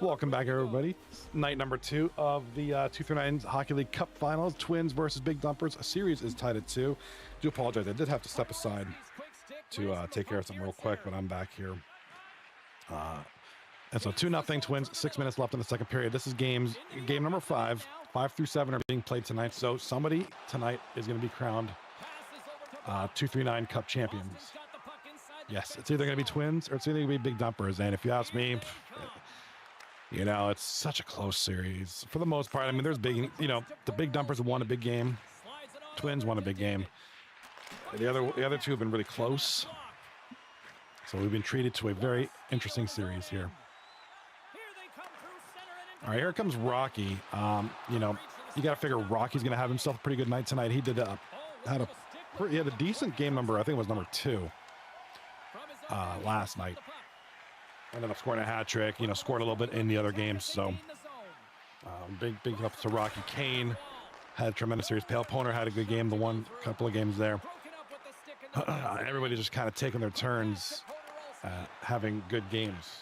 Welcome back, everybody. Night number 2 of the 239 Hockey League Cup Finals. Twins versus Big Dumpers. A series is tied at 2. Do apologize. I did have to step aside to take care of something real quick, but I'm back here. And so 2-0 Twins. 6 minutes left in the second period. This is game number 5. 5 through 7 are being played tonight. So somebody tonight is going to be crowned 239 Cup champions. Yes, it's either going to be Twins or it's either going to be Big Dumpers. And if you ask me, you know, it's such a close series for the most part. I mean, there's big, you know, the Big Dumpers have won a big game. Twins won a big game. The other two have been really close. So we've been treated to a very interesting series here. All right, here comes Rocky. You know, you got to figure Rocky's going to have himself a pretty good night tonight. He had a decent game number. I think it was number 2 last night. Ended up scoring a hat trick, you know, scored a little bit in the other games. So big ups to Rocky. Kane had a tremendous series. Pale Poner had a good game, the couple of games there. Everybody just kind of taking their turns having good games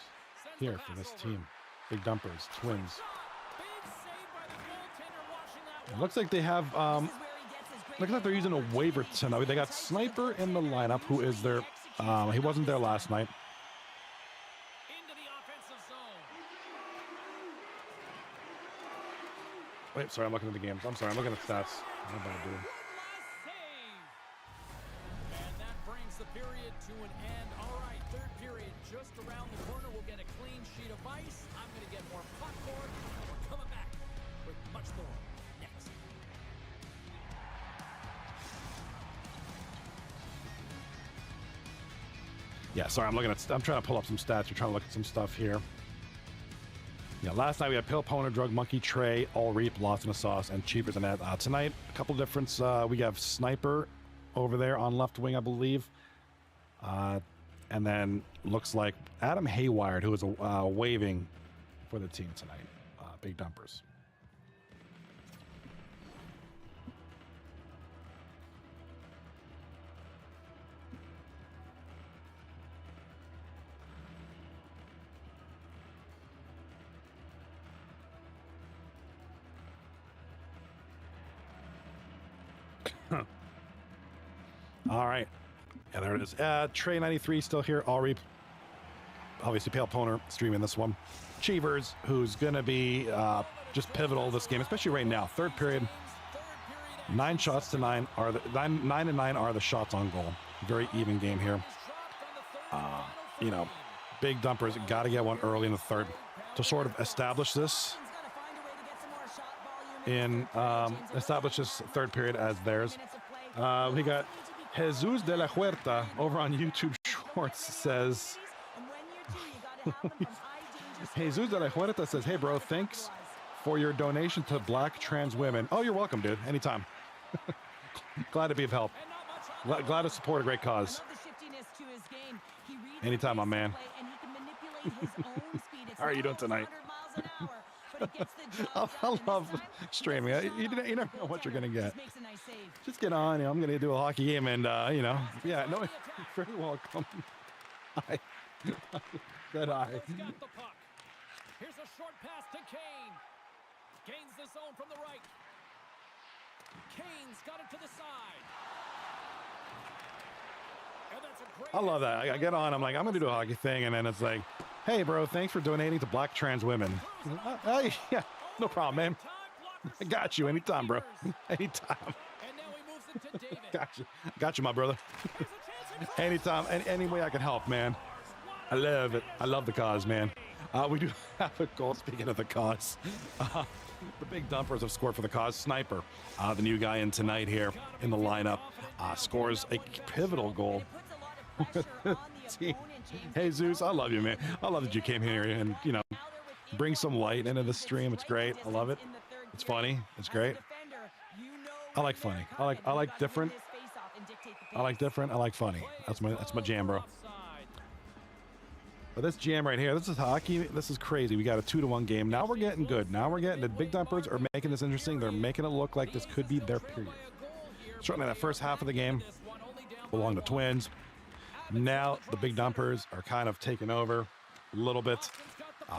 here for this team. Big Dumpers, Twins. It looks like they have, looks like they're using a waiver tonight. They got Sniper in the lineup, who is their, he wasn't there last night. Wait, sorry, I'm looking at the games. I'm sorry, I'm looking at stats. What am I doing? And that brings the period to an end. All right, third period just around the corner. We'll get a clean sheet of ice. I'm going to get more popcorn. We're coming back with much more next. Yeah, sorry, I'm trying to pull up some stats. We're trying to look at some stuff here. Yeah, last night we had Pale Poner, Drug Monkey, Trey, All Reap, Lost in a Sauce, and Cheapers and Ed. Tonight, a couple difference. We have Sniper over there on left wing, I believe. And then looks like Adam Haywire, who is waving for the team tonight. Big Dumpers. All right. Yeah, there it is. Trey 93 still here. All Reap. Obviously, Pale Poner streaming this one. Cheevers, who's going to be just pivotal this game, especially right now. Third period. 9 shots to 9 are the 9 and 9 are the shots on goal. Very even game here. You know, Big Dumpers got to get one early in the third to sort of establish this third period as theirs. We got Jesus de la Huerta over on YouTube Shorts says, Jesus de la Huerta says, hey bro, thanks for your donation to Black trans women. Oh, you're welcome, dude. Anytime. Glad to be of help. Glad to support a great cause. Anytime, my man. How are you doing tonight? I love streaming. You never know what you're going to get. Just get on. You know, I'm going to do a hockey game and, you know, yeah, no, you're very welcome. Hi. Good eye. Here's a short pass to Kane. Gains the zone from the right. Kane's got it to the side. And that's a great I love that. I get on. I'm like, I'm going to do a hockey thing. And then it's like, hey, bro, thanks for donating to Black trans women. Yeah, no problem, man. I got you anytime, bro. Anytime. And now he moves it to David. Got you, my brother. Anytime, any way I can help, man. I love it. I love the cause, man. We do have a goal. Speaking of the cause, the Big Dumpers have scored for the cause. Sniper, the new guy in tonight here in the lineup, scores a pivotal goal. Hey Zeus, I love you, man. I love that you came here and, you know, bring some light into the stream. It's great. I love it. It's funny. It's great. I like funny. I like different. I like different. I like funny. That's my jam, bro. But this jam right here, this is hockey. This is crazy. We got a 2-1 game. Now we're getting good. Now we're getting the Big Dumpers are making this interesting. They're making it look like this could be their period. Certainly that first half of the game belonged to Twins. Now the Big Dumpers are kind of taking over a little bit.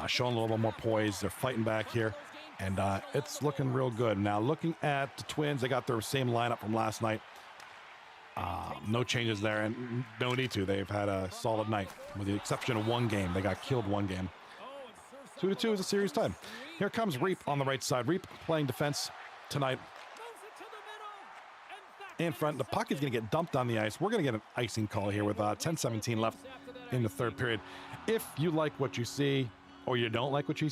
showing a little bit more poise. They're fighting back here, and it's looking real good. Now, looking at the Twins, they got their same lineup from last night. No changes there, and no need to. They've had a solid night, with the exception of one game. They got killed one game. 2-2 is a series time. Here comes Reap on the right side. Reap playing defense tonight. In front, the puck is going to get dumped on the ice. We're going to get an icing call here with 10:17 left in the third period. If you like what you see, or you don't like what you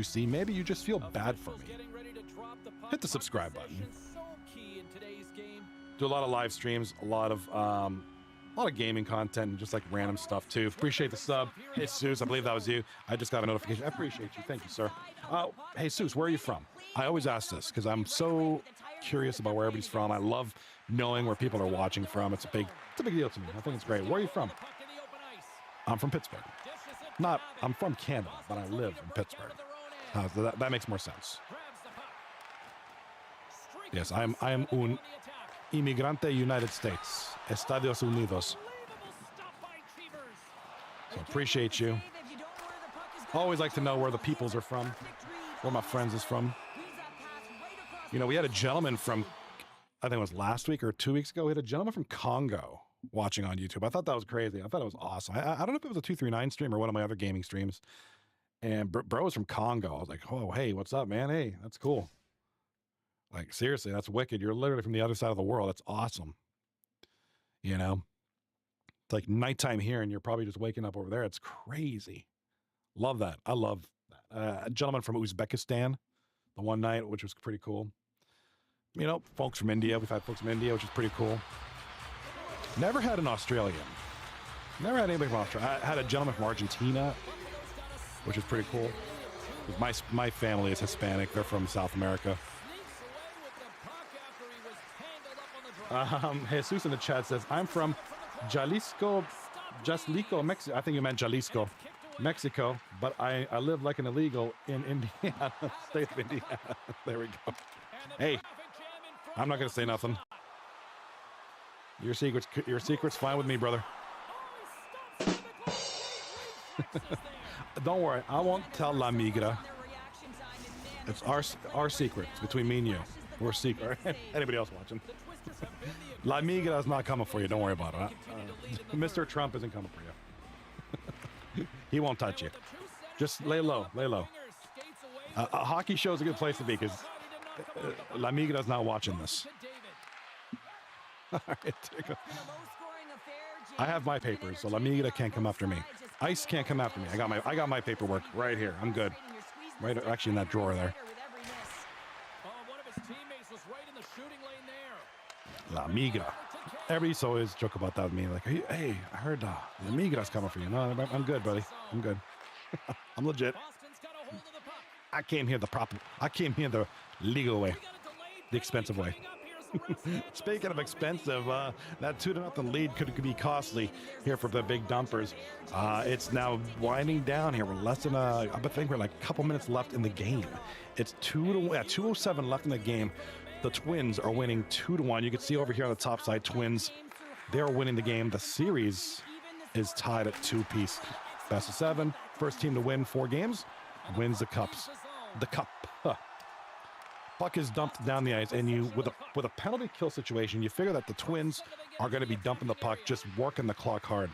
see, maybe you just feel bad for me, hit the subscribe button. Do a lot of live streams, a lot of gaming content, and just like random stuff too. Appreciate the sub. Jesus, I believe that was you. I just got a notification. I appreciate you. Thank you, sir. Jesus, where are you from? I always ask this because I'm so curious about where everybody's from. I love knowing where people are watching from. It's a big deal to me. I think it's great. Where are you from? I'm from Pittsburgh. I'm from Canada, but I live in Pittsburgh. So that makes more sense. Yes, I am un inmigrante United States. Estados Unidos. So appreciate you. Always like to know where the peoples are from, where my friends is from. You know, we had a gentleman from, I think it was last week or 2 weeks ago, we had a gentleman from Congo watching on YouTube. I thought that was crazy. I thought it was awesome. I don't know if it was a 239 stream or one of my other gaming streams. And bro was from Congo. I was like, oh, hey, what's up, man? Hey, that's cool. Like, seriously, that's wicked. You're literally from the other side of the world. That's awesome. You know? It's like nighttime here, and you're probably just waking up over there. It's crazy. Love that. I love that. A gentleman from Uzbekistan the one night, which was pretty cool. You know, folks from India. We've had folks from India, which is pretty cool. Never had an Australian. Never had anybody from Australia. I had a gentleman from Argentina, which is pretty cool. My family is Hispanic. They're from South America. Jesus in the chat says, I'm from Jalisco, Mexico. I think you meant Jalisco, Mexico, but I live like an illegal in Indiana, state of Indiana. There we go. Hey, I'm not going to say nothing. Your secret's fine with me, brother. Don't worry, I won't tell La Migra. It's our secret. It's between me and you. We're secret. Anybody else watching? La Migra is not coming for you. Don't worry about it. Mr. Trump isn't coming for you. He won't touch you. Just lay low. Lay low. A hockey show is a good place to be because La Migra is not watching this. All right, I have my papers, so La Migra can't come after me. Ice can't come after me. I got my paperwork right here. I'm good. Right, actually in that drawer there. La Migra. Everybody's always joke about that with me. Like, hey, I heard La Migra's coming for you. No, I'm good, buddy. I'm good. I'm legit. I came here the legal way, the expensive way. Speaking of expensive, that 2-0 lead could be costly here for the big dumpers. It's now winding down here. We're less than I think we're like a couple minutes left in the game. It's 2:07 left in the game. The Twins are winning 2-1. You can see over here on the top side, Twins, they're winning the game. The series is tied at 2-2. Best of 7. First team to win 4 games wins the cups. The cup. Puck is dumped down the ice, and you with a penalty kill situation, you figure that the Twins are going to be dumping the puck, just working the clock hard.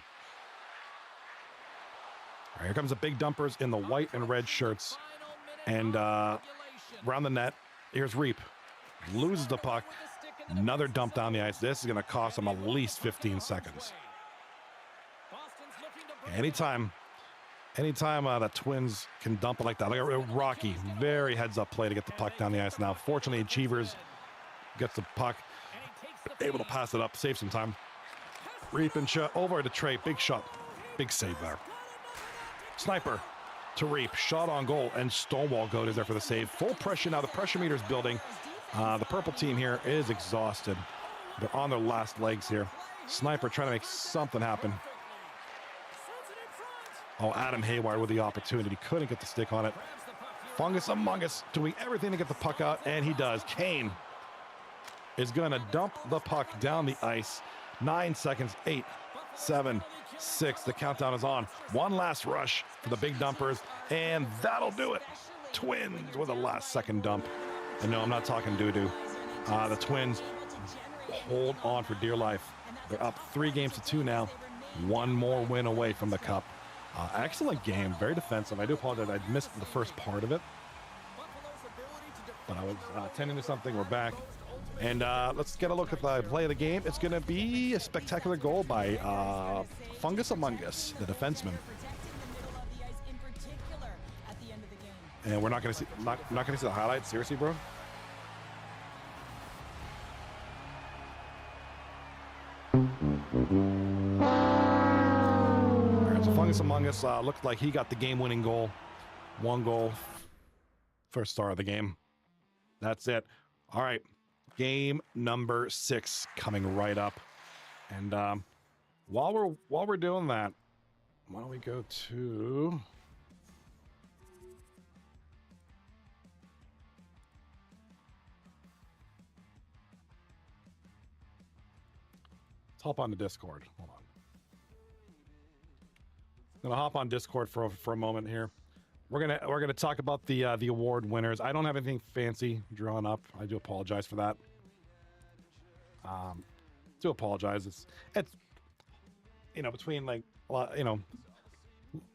All right, here comes the big dumpers in the white and red shirts, and around the net, here's Reap. Loses the puck. Another dump down the ice. This is going to cost him at least 15 seconds. Anytime the Twins can dump it like that. Look at Rocky. Very heads-up play to get the puck down the ice now. Fortunately, Achievers gets the puck. Able to pass it up. Save some time. Reap and shot over to Trey. Big shot. Big save there. Sniper to Reap. Shot on goal. And Stonewall Goat is there for the save. Full pressure now. The pressure meter's building. The purple team here is exhausted. They're on their last legs here. Sniper trying to make something happen. Oh, Adam Haywire with the opportunity. Couldn't get the stick on it. Fungus Among Us doing everything to get the puck out, and he does. Kane is going to dump the puck down the ice. 9 seconds. 8, 7, 6. The countdown is on. One last rush for the big dumpers, and that'll do it. Twins with a last-second dump. And no, I'm not talking doo-doo. The Twins hold on for dear life. They're up 3-2 now. One more win away from the cup. Excellent game, very defensive. I do apologize, I missed the first part of it. But I was tending to something. We're back. And let's get a look at the play of the game. It's going to be a spectacular goal by Fungus Among Us, the defenseman. And we're not going to see not going to see the highlights. Seriously, bro. All right, so Fungus Among Us looked like he got the game-winning goal. 1 goal, first star of the game. That's it. All right, game number 6 coming right up. And while we're doing that, why don't we go to hop on the Discord. Hold on. I'm gonna hop on Discord for a moment here. We're gonna talk about the award winners. I don't have anything fancy drawn up. I do apologize for that. Do apologize. It's you know, between like you know,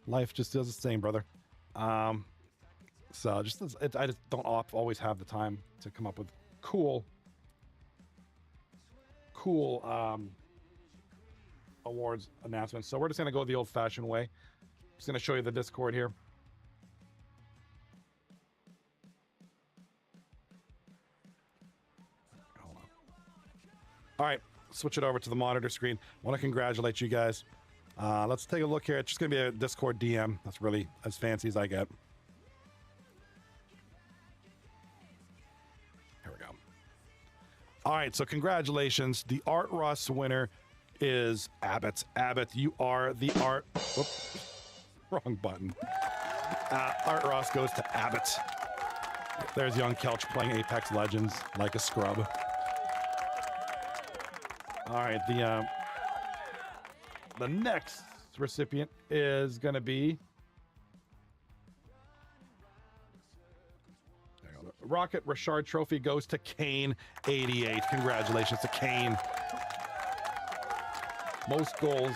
life just does its thing, brother. So I just don't always have the time to come up with cool awards announcements. So we're just gonna go the old-fashioned way. Just gonna show you the Discord here. Hold on. All right, switch it over to the monitor screen. I want to congratulate you guys. Let's take a look here. It's just gonna be a Discord DM. That's really as fancy as I get. Here we go. All right, so congratulations. The Art Ross winner is Abbott. Abbott, you are the Art... Whoops, wrong button. Art Ross goes to Abbott. There's young Kelch playing Apex Legends like a scrub. All right, the next recipient is going to be... Rocket Richard Trophy goes to Kane 88. Congratulations to Kane. Most goals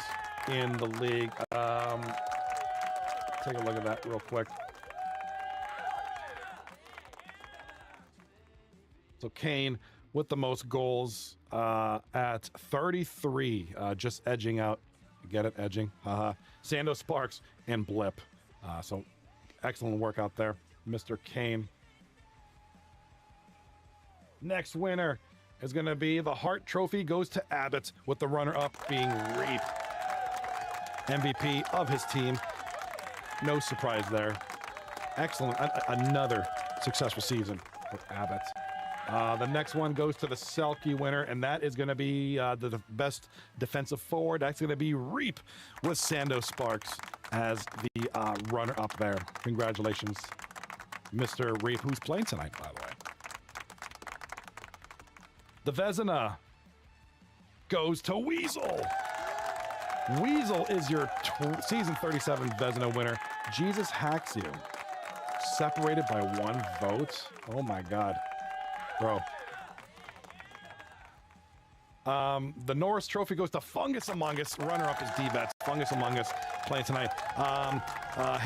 in the league. Take a look at that real quick. So Kane with the most goals at 33, just edging out. Get it? Edging. Sando Sparks and Blip. So excellent work out there, Mr. Kane. Next winner is going to be the Hart Trophy goes to Abbott, with the runner-up being Reap, MVP of his team. No surprise there. Excellent. Another successful season with Abbott. The next one goes to the Selkie winner, and that is going to be the best defensive forward. That's going to be Reap, with Sando Sparks as the runner-up there. Congratulations, Mr. Reap, who's playing tonight, by the way. The Vezina goes to Weasel. Weasel is your season 37 Vezina winner. Jesus hacks you. Separated by 1 vote. Oh my God, bro. The Norris Trophy goes to Fungus Among Us. Runner-up is D-Bets. Fungus Among Us playing tonight.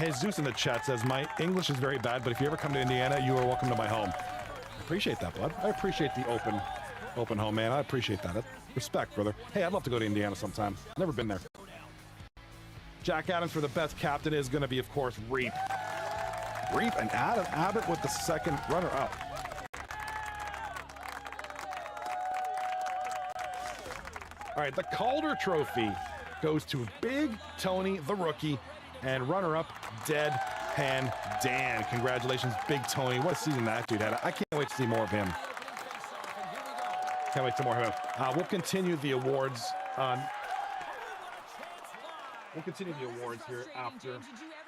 Jesus in the chat says, my English is very bad, but if you ever come to Indiana, you are welcome to my home. I appreciate that, bud. I appreciate the open home, man. I appreciate that. Respect, brother. Hey, I'd love to go to Indiana sometime. Never been there. Jack Adams for the best captain is going to be, of course, Reap. Reap and Abbott with the second runner-up. All right, the Calder Trophy goes to Big Tony, the rookie, and runner-up, Dead Hand Dan. Congratulations, Big Tony. What a season that dude had. I can't wait to see more of him. Can't wait to more of him. We'll continue the awards here after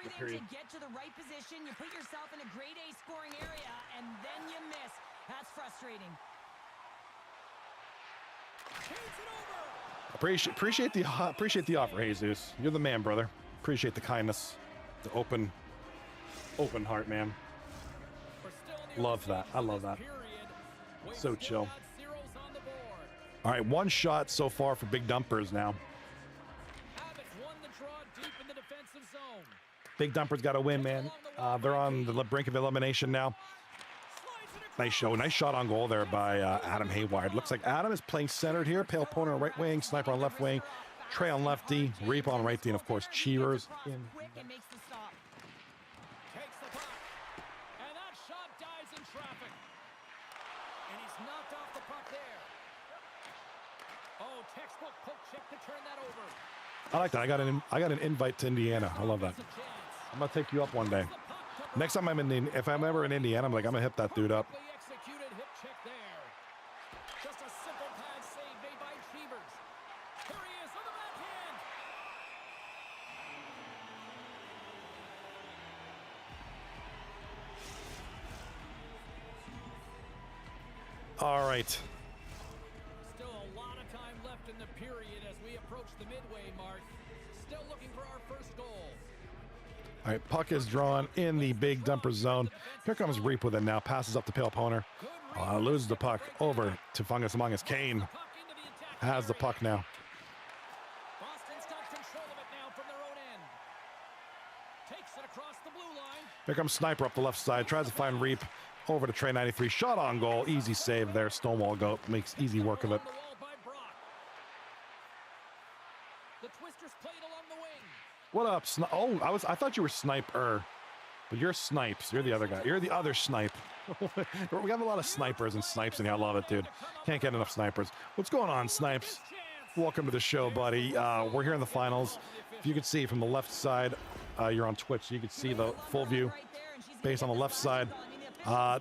the period. Get to the right position, you put yourself in a grade A scoring area, and then you miss. That's frustrating. Appreciate the offer, Jesus. You're the man, brother. Appreciate the kindness, the open heart, man. Love that. I love that. So chill. All right, one shot so far for Big Dumpers now. Big Dumpers got to win, man. They're on the brink of elimination now. Nice show. Nice shot on goal there by Adam Hayward. Looks like Adam is playing centered here. Pale Poner on right wing, Sniper on left wing, Trey on lefty, Reap on right D, and of course Cheers. I like that. I got an invite to Indiana. I love that. I'm gonna take you up one day. Next time if I'm ever in Indiana, I'm gonna hit that dude up. All right. Still a lot of time left in the period as we approach the midway mark. Still looking for our first goal. All right, puck is drawn in the Big Dumper zone. Here comes Reap with it now. Passes up to Pale Poner. Loses the puck over to Fungus Among Us. Kane has the puck now. Boston's got control of it now from their own end. Takes it across the blue line. Here comes Sniper up the left side. Tries to find Reap. Over to Trey 93. Shot on goal. Easy save there. Stonewall goat makes easy work of it. The Twisters played along the wing. What up? I thought you were Sniper, but you're Snipes. You're the other guy. You're the other Snipe. We have a lot of snipers and snipes in here. I love it, dude. Can't get enough snipers. What's going on, Snipes? Welcome to the show, buddy. We're here in the finals. If you can see from the left side, you're on Twitch, so you can see the full view. Based on the left side,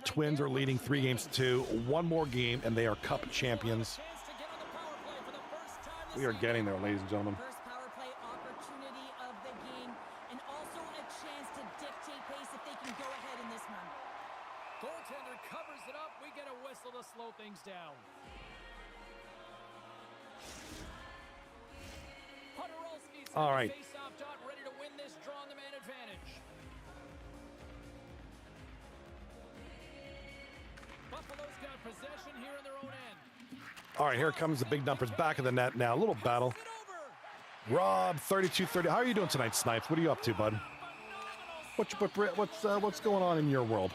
Twins are leading 3-2. One more game, and they are Cup champions. We are getting there, ladies and gentlemen. First power play opportunity of the game, and also a chance to dictate pace if they can go ahead in this one. Goaltender covers it up. We get a whistle to slow things down. All right. Face-off dot, ready to win this draw on the man advantage. Buffalo's got possession here in their own end. All right, here comes the Big Dumpers back of the net now. A little battle. Rob, 32-30. How are you doing tonight, Snipes? What are you up to, bud? What's going on in your world?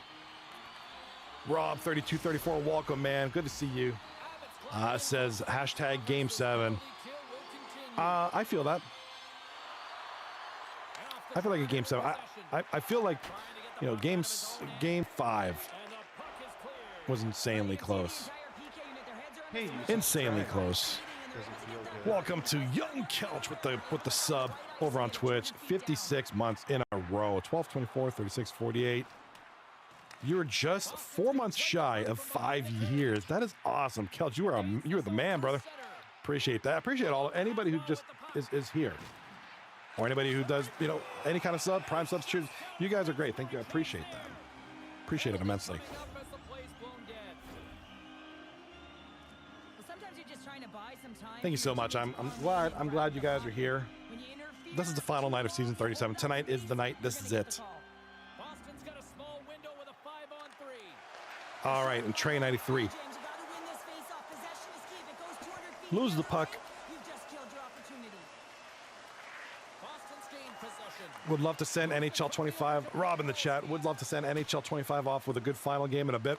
Rob, 32-34. Welcome, man. Good to see you. Says hashtag Game 7. I feel that. I feel like a Game 7. I feel like, you know, Game 5 was insanely close. Insanely close. Welcome to Young Couch with the sub over on Twitch. 56 months in a row. 12, 24, 36, 48. You're just 4 months shy of 5 years. That is awesome. Kelch, you are the man, brother. Appreciate that. Appreciate anybody who just is here. Or anybody who does, you know, any kind of sub, prime substitutes. You guys are great. Thank you. I appreciate that. Appreciate it immensely. Thank you so much. I'm glad you guys are here. This is the final night of season 37. Tonight is the night. This is it. All right, and Trey 93. Lose the puck. Would love to send NHL 25. Rob in the chat would love to send NHL 25 off with a good final game in a bit.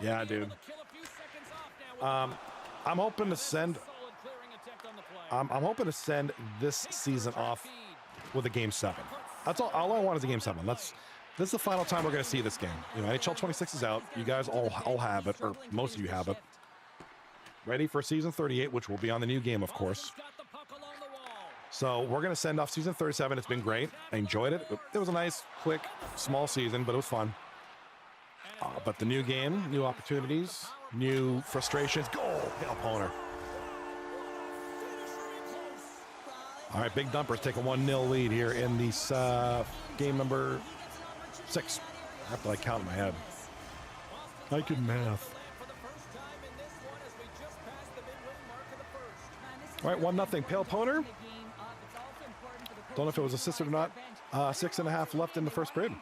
Yeah, dude. I'm hoping to send. I'm hoping to send this season off with a Game 7. That's all. All I want is a Game 7. This is the final time we're going to see this game. You know, NHL 26 is out. You guys all have it, or most of you have it. Ready for season 38, which will be on the new game, of course. So we're going to send off season 37. It's been great. I enjoyed it. It was a nice, quick, small season, but it was fun. But the new game, new opportunities, new frustrations. Goal, Pale Poner. All right, Big Dumpers take a 1-0 lead here in this game number 6. I have to like count in my head. I can math. All right, 1-0. Pale Poner. Don't know if it was assisted or not. 6.5 left in the first period.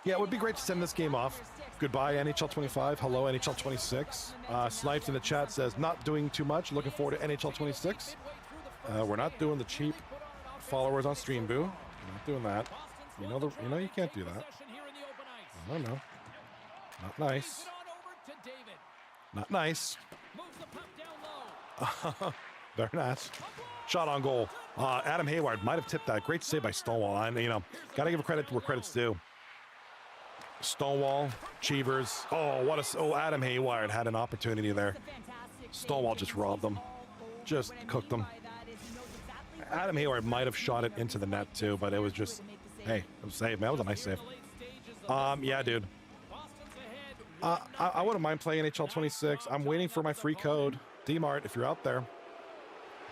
Yeah, it would be great to send this game off. Goodbye, NHL 25. Hello, NHL 26. Snipes in the chat says, not doing too much. Looking forward to NHL 26. We're not doing the cheap followers on Stream Boo. We're not doing that. You know you can't do that. No, no. Not nice. Not nice. Very nice. Shot on goal. Adam Hayward might have tipped that. Great save by Stonewall. And, got to give credit where credit's due. Stonewall, Cheevers. Adam Hayward had an opportunity there. Stonewall just robbed them. Just cooked them. Adam Hayward might have shot it into the net too, but it was just, hey, it was safe, man. It was a nice save. Yeah, dude. I wouldn't mind playing NHL 26. I'm waiting for my free code. D-Mart, if you're out there,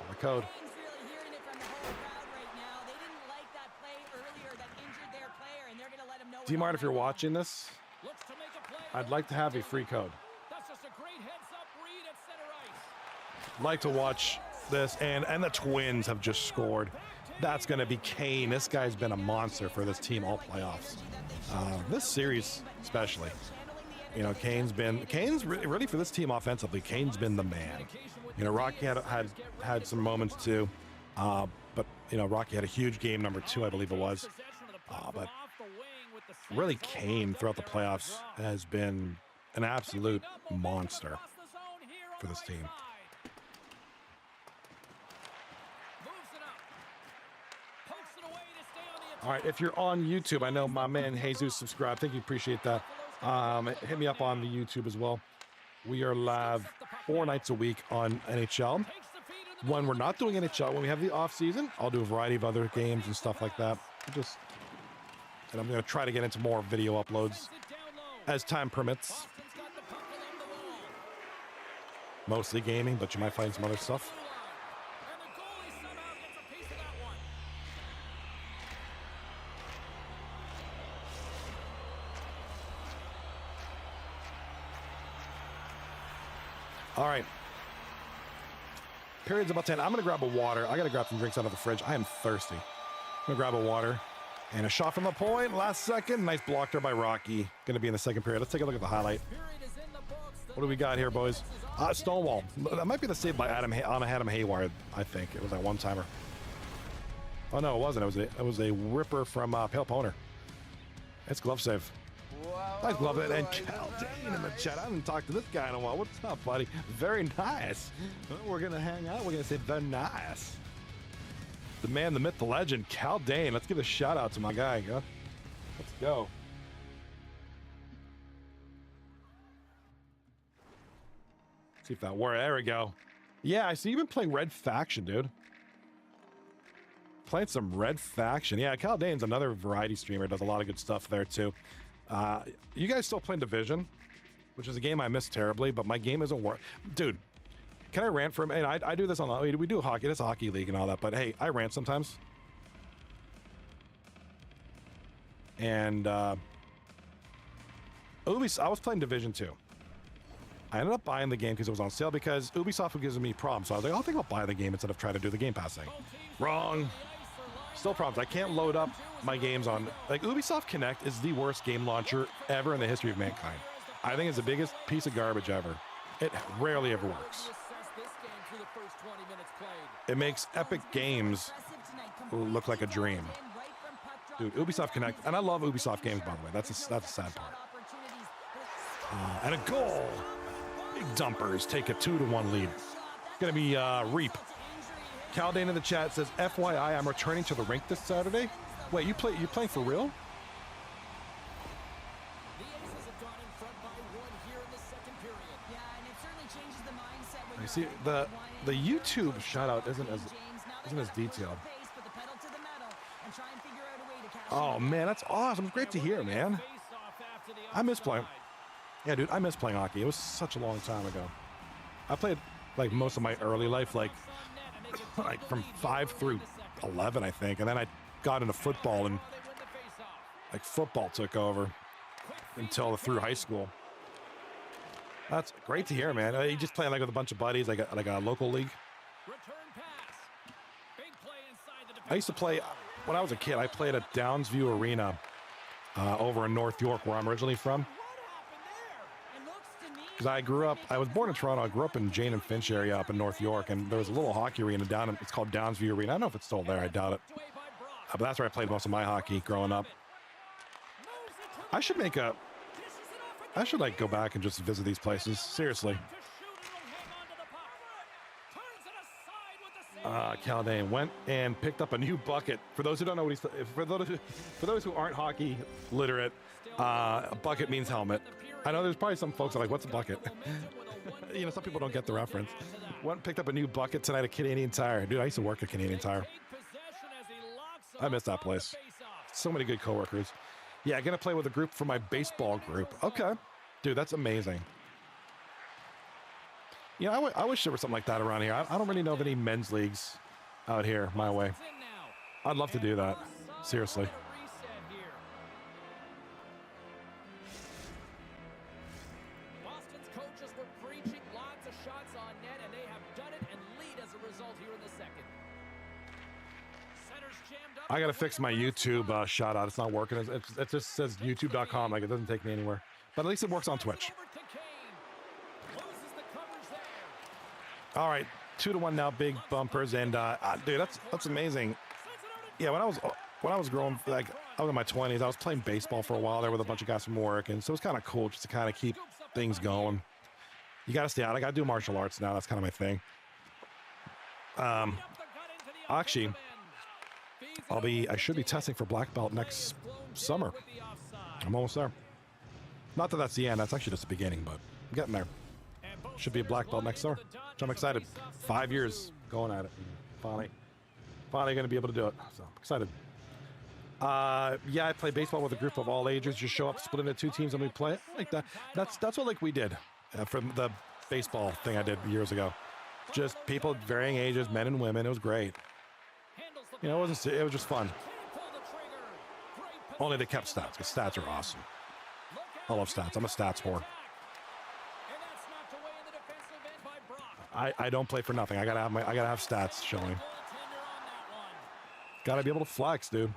my code. D-Mart, if you're watching this, I'd like to have a free code. I'd like to watch this, and the Twins have just scored. That's going to be Kane. This guy's been a monster for this team all playoffs. This series especially. Kane's really for this team offensively. Kane's been the man. Rocky had some moments too, but Rocky had a huge game number 2, I believe it was. But really, Kane throughout the playoffs has been an absolute monster for this team. All right, if you're on YouTube, I know my man Jesus subscribed. Thank you, appreciate that. Hit me up on the YouTube as well. We are live 4 nights a week on NHL. When we're not doing NHL, when we have the off season, I'll do a variety of other games and stuff like that. And I'm going to try to get into more video uploads as time permits. Mostly gaming, but you might find some other stuff. All right. Period's about 10. I'm going to grab a water. I got to grab some drinks out of the fridge. I am thirsty. I'm going to grab a water. And a shot from the point. Last second. Nice block there by Rocky. Going to be in the second period. Let's take a look at the highlight. What do we got here, boys? Stonewall. That might be the save by Adam Hayward, I think. It was that one-timer. Oh, no, it wasn't. It was a ripper from Pale Poner. It's glove save. Nice glove it. And Caldane in the chat. I haven't talked to this guy in a while. What's up, buddy? Very nice. We're going to hang out. We're going to say very nice. The man, the myth, the legend, Caldane. Let's give a shout out to my guy. Huh? Let's go. See if that works. There we go. Yeah, I see you've been playing Red Faction, dude. Playing some Red Faction. Yeah, Caldane's another variety streamer. Does a lot of good stuff there, too. You guys still playing Division, which is a game I miss terribly, but my game isn't working. Dude, can I rant for a minute? I do this on the... We do hockey. It's a hockey league and all that, but hey, I rant sometimes. And Ubisoft, I was playing Division 2. I ended up buying the game because it was on sale because Ubisoft was giving me problems. So I was like, I'll think I'll buy the game instead of trying to do the Game Pass thing. Wrong. Still problems. I can't load up my games on... Like, Ubisoft Connect is the worst game launcher ever in the history of mankind. I think it's the biggest piece of garbage ever. It rarely ever works. It makes Epic Games look like a dream. Dude, Ubisoft Connect... And I love Ubisoft games, by the way. That's a sad part. And a goal! Big dumpers take a 2-1 lead. It's going to be Reap. Caldane in the chat says, FYI, I'm returning to the rink this Saturday. Wait, you playing for real? You see, the YouTube shout out isn't as detailed. Oh man, that's awesome. It's great to hear, man. I miss playing. Yeah, dude, I miss playing hockey. It was such a long time ago. I played like most of my early life, like from 5 through 11, I think, and then I got into football, and like football took over until through high school. That's great to hear, man. You just playing like with a bunch of buddies, like a local league. Return pass. Big play inside the I used to play when I was a kid. I played at Downsview Arena over in North York, where I'm originally from. Because I was born in Toronto. I grew up in Jane and Finch area up in North York, and there was a little hockey arena down. It's called Downsview Arena. I don't know if it's still there. I doubt it. But that's where I played most of my hockey growing up. I should like go back and just visit these places. Seriously. Caldane went and picked up a new bucket. For those who don't know what he's, for those who aren't hockey literate, a bucket means helmet. I know there's probably some folks that are like, what's a bucket? You know, some people don't get the reference. Went picked up a new bucket tonight at Canadian Tire. Dude, I used to work at Canadian Tire. I miss that place. So many good coworkers. Yeah, gonna play with a group for my baseball group. Okay. Dude, that's amazing. Yeah, I wish there was something like that around here. I don't really know of any men's leagues out here my way. I'd love to do that. Seriously. Boston's coaches were preaching lots of shots on net, and they have done it and lead as a result here in the second. Center's jammed up. I gotta fix my YouTube shout out. It's not working. It just says youtube.com. Like, it doesn't take me anywhere. But at least it works on Twitch. All right, 2-1 now, big bumpers, and dude, that's amazing. Yeah, when I was growing, like I was in my 20s, I was playing baseball for a while there with a bunch of guys from work, and so it was kind of cool just to kind of keep things going. You got to stay out. I got to do martial arts now. That's kind of my thing. Actually, I should be testing for black belt next summer. I'm almost there. Not that that's the end. That's actually just the beginning, but I'm getting there. Should be a black belt next summer, which I'm excited. 5 years going at it. Finally going to be able to do it. So I'm excited. Yeah, I play baseball with a group of all ages. Just show up, split into 2 teams, and we play it like that. That's what like we did from the baseball thing I did years ago. Just people varying ages, men and women. It was great. You know, it was just fun. Only they kept stats, because stats are awesome. I love stats. I'm a stats whore. I don't play for nothing. I gotta have stats showing. Gotta be able to flex, dude.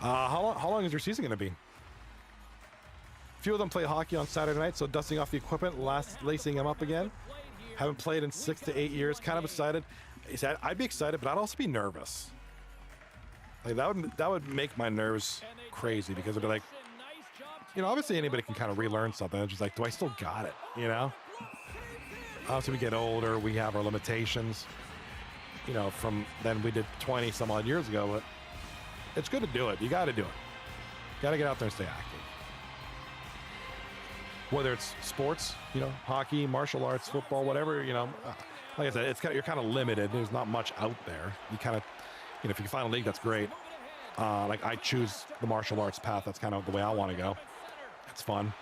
How long is your season gonna be? A few of them play hockey on Saturday night, so dusting off the equipment, lacing them up again. Haven't played in 6 to 8 years. Kind of excited. He said I'd be excited, but I'd also be nervous. Like that would make my nerves crazy, because it'd be like, you know, obviously anybody can kind of relearn something. It's just like, do I still got it? You know? Obviously we get older, we have our limitations. You know, from then we did 20 some odd years ago, but it's good to do it. You got to do it. Got to get out there and stay active. Whether it's sports, you know, hockey, martial arts, football, whatever, you know, like I said, you're kind of limited. There's not much out there. You kind of, you know, if you can find a league, that's great. Like I choose the martial arts path. That's kind of the way I want to go. It's fun.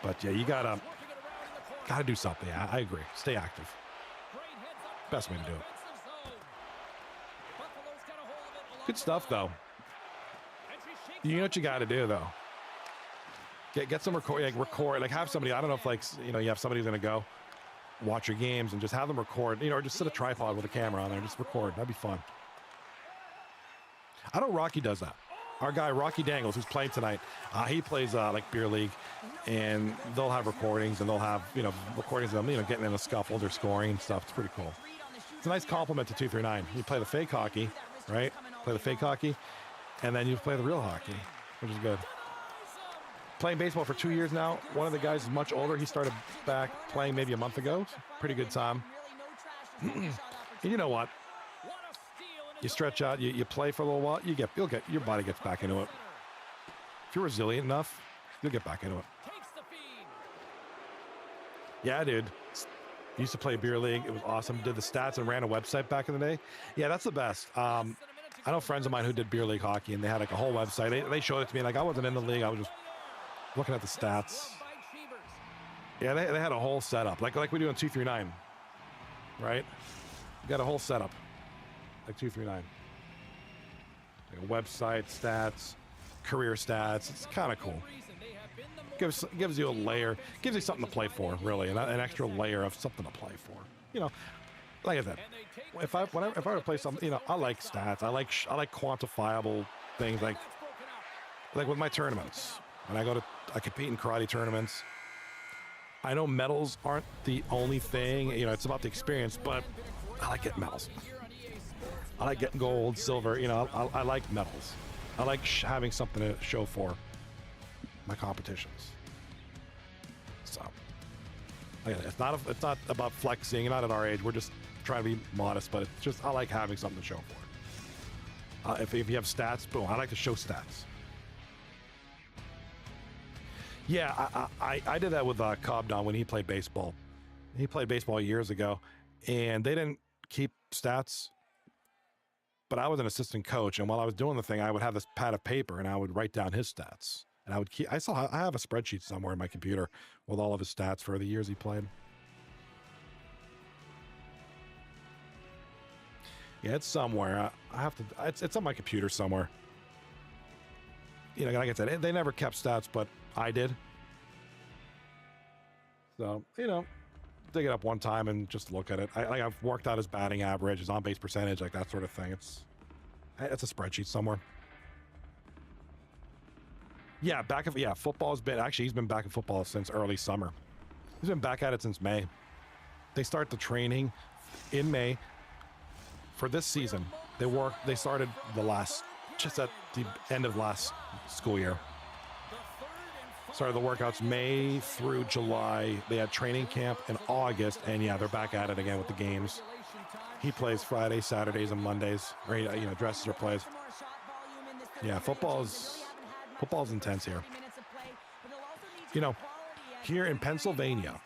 But yeah, you gotta do something. Yeah, I agree. Stay active. Best way to do it. Good stuff, though. You know what you got to do, though. Get some record, like have somebody. I don't know if, like, you know, you have somebody who's gonna go watch your games and just have them record, you know, or just set a tripod with a camera on there and just record. That'd be fun. I know Rocky does that. Our guy Rocky Dangles, who's playing tonight, he plays like beer league, and they'll have recordings, and they'll have, you know, recordings of them, you know, getting in a scuffle, they're scoring and stuff. It's pretty cool. It's a nice compliment to 239. You play the fake hockey, right? Play the fake hockey, and then you play the real hockey, which is good. Playing baseball for 2 years now. One of the guys is much older. He started back playing maybe a month ago. Pretty good time. And you know what? You stretch out, you play for a little while, you'll get your body gets back into it. If you're resilient enough, you'll get back into it. Yeah, dude. Used to play beer league. It was awesome. Did the stats and ran a website back in the day. Yeah, that's the best. I know friends of mine who did beer league hockey, and they had like a whole website. They showed it to me. Like, I wasn't in the league. I was just looking at the stats. Yeah, they had a whole setup, like we do on 239, right? We got a whole setup, like 239. Like a website, stats, career stats. It's kind of cool. Gives you a layer, gives you something to play for, really, an extra layer of something to play for. You know, like I said, if I were to play something, you know, I like stats. I like quantifiable things, like with my tournaments. When I compete in karate tournaments. I know medals aren't the only thing, you know, it's about the experience, but I like getting medals. I like getting gold, silver, you know, I like medals. I like having something to show for my competitions. So, again, it's not about flexing. Not at our age. We're just trying to be modest, but it's just I like having something to show for it. If you have stats, boom, I like to show stats. Yeah, I did that with Cobdon when he played baseball. He played baseball years ago, and they didn't keep stats. But I was an assistant coach, and while I was doing the thing, I would have this pad of paper, and I would write down his stats. And I would keep. I have a spreadsheet somewhere in my computer with all of his stats for the years he played. Yeah, it's somewhere. I have to. It's on my computer somewhere. You know, like I said, they never kept stats, but I did. So, you know, dig it up one time and just look at it. I've worked out his batting average, his on-base percentage, like that sort of thing. It's a spreadsheet somewhere. Yeah, football's been, actually, he's been back in football since early summer. He's been back at it since May. They start the training in May for this season. They started just at the end of last school year. Started the workouts May through July. They had training camp in August, and yeah, they're back at it again with the games. He plays Fridays, Saturdays, and Mondays, or you know, dresses or plays. Yeah, football's intense here. You know, here in Pennsylvania,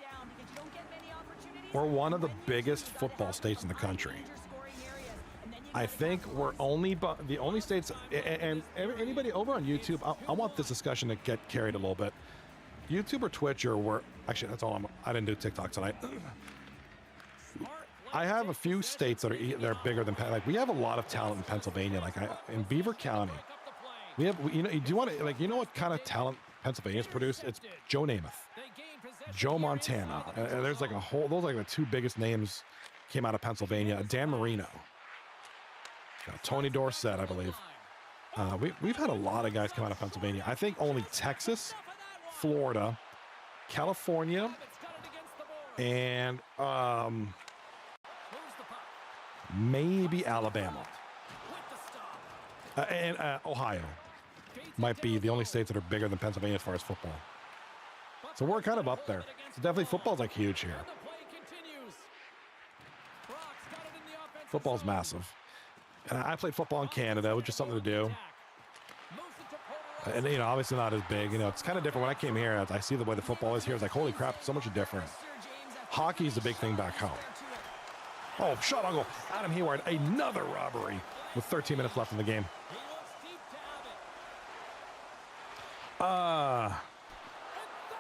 we're one of the biggest football states in the country. I think we're the only states, and anybody over on YouTube, I want this discussion to get carried a little bit. YouTube or Twitch actually, that's all I didn't do TikTok tonight. I have a few states that are bigger than, like, we have a lot of talent in Pennsylvania. Like in Beaver County, we have, you know, do you want to, like, you know what kind of talent Pennsylvania's produced? It's Joe Namath, Joe Montana. And there's like those are like the two biggest names came out of Pennsylvania. Dan Marino. Tony Dorsett, I believe. We've had a lot of guys come out of Pennsylvania. I think only Texas, Florida, California, and maybe Alabama. And Ohio might be the only states that are bigger than Pennsylvania as far as football. So we're kind of up there. So definitely football's like huge here. Football's massive. And I played football in Canada, which is something to do. And, you know, obviously not as big. You know, it's kind of different. When I came here, I see the way the football is here. It's like, holy crap, it's so much different. Hockey is the big thing back home. Oh, shot on goal. Adam Hayward, another robbery with 13 minutes left in the game.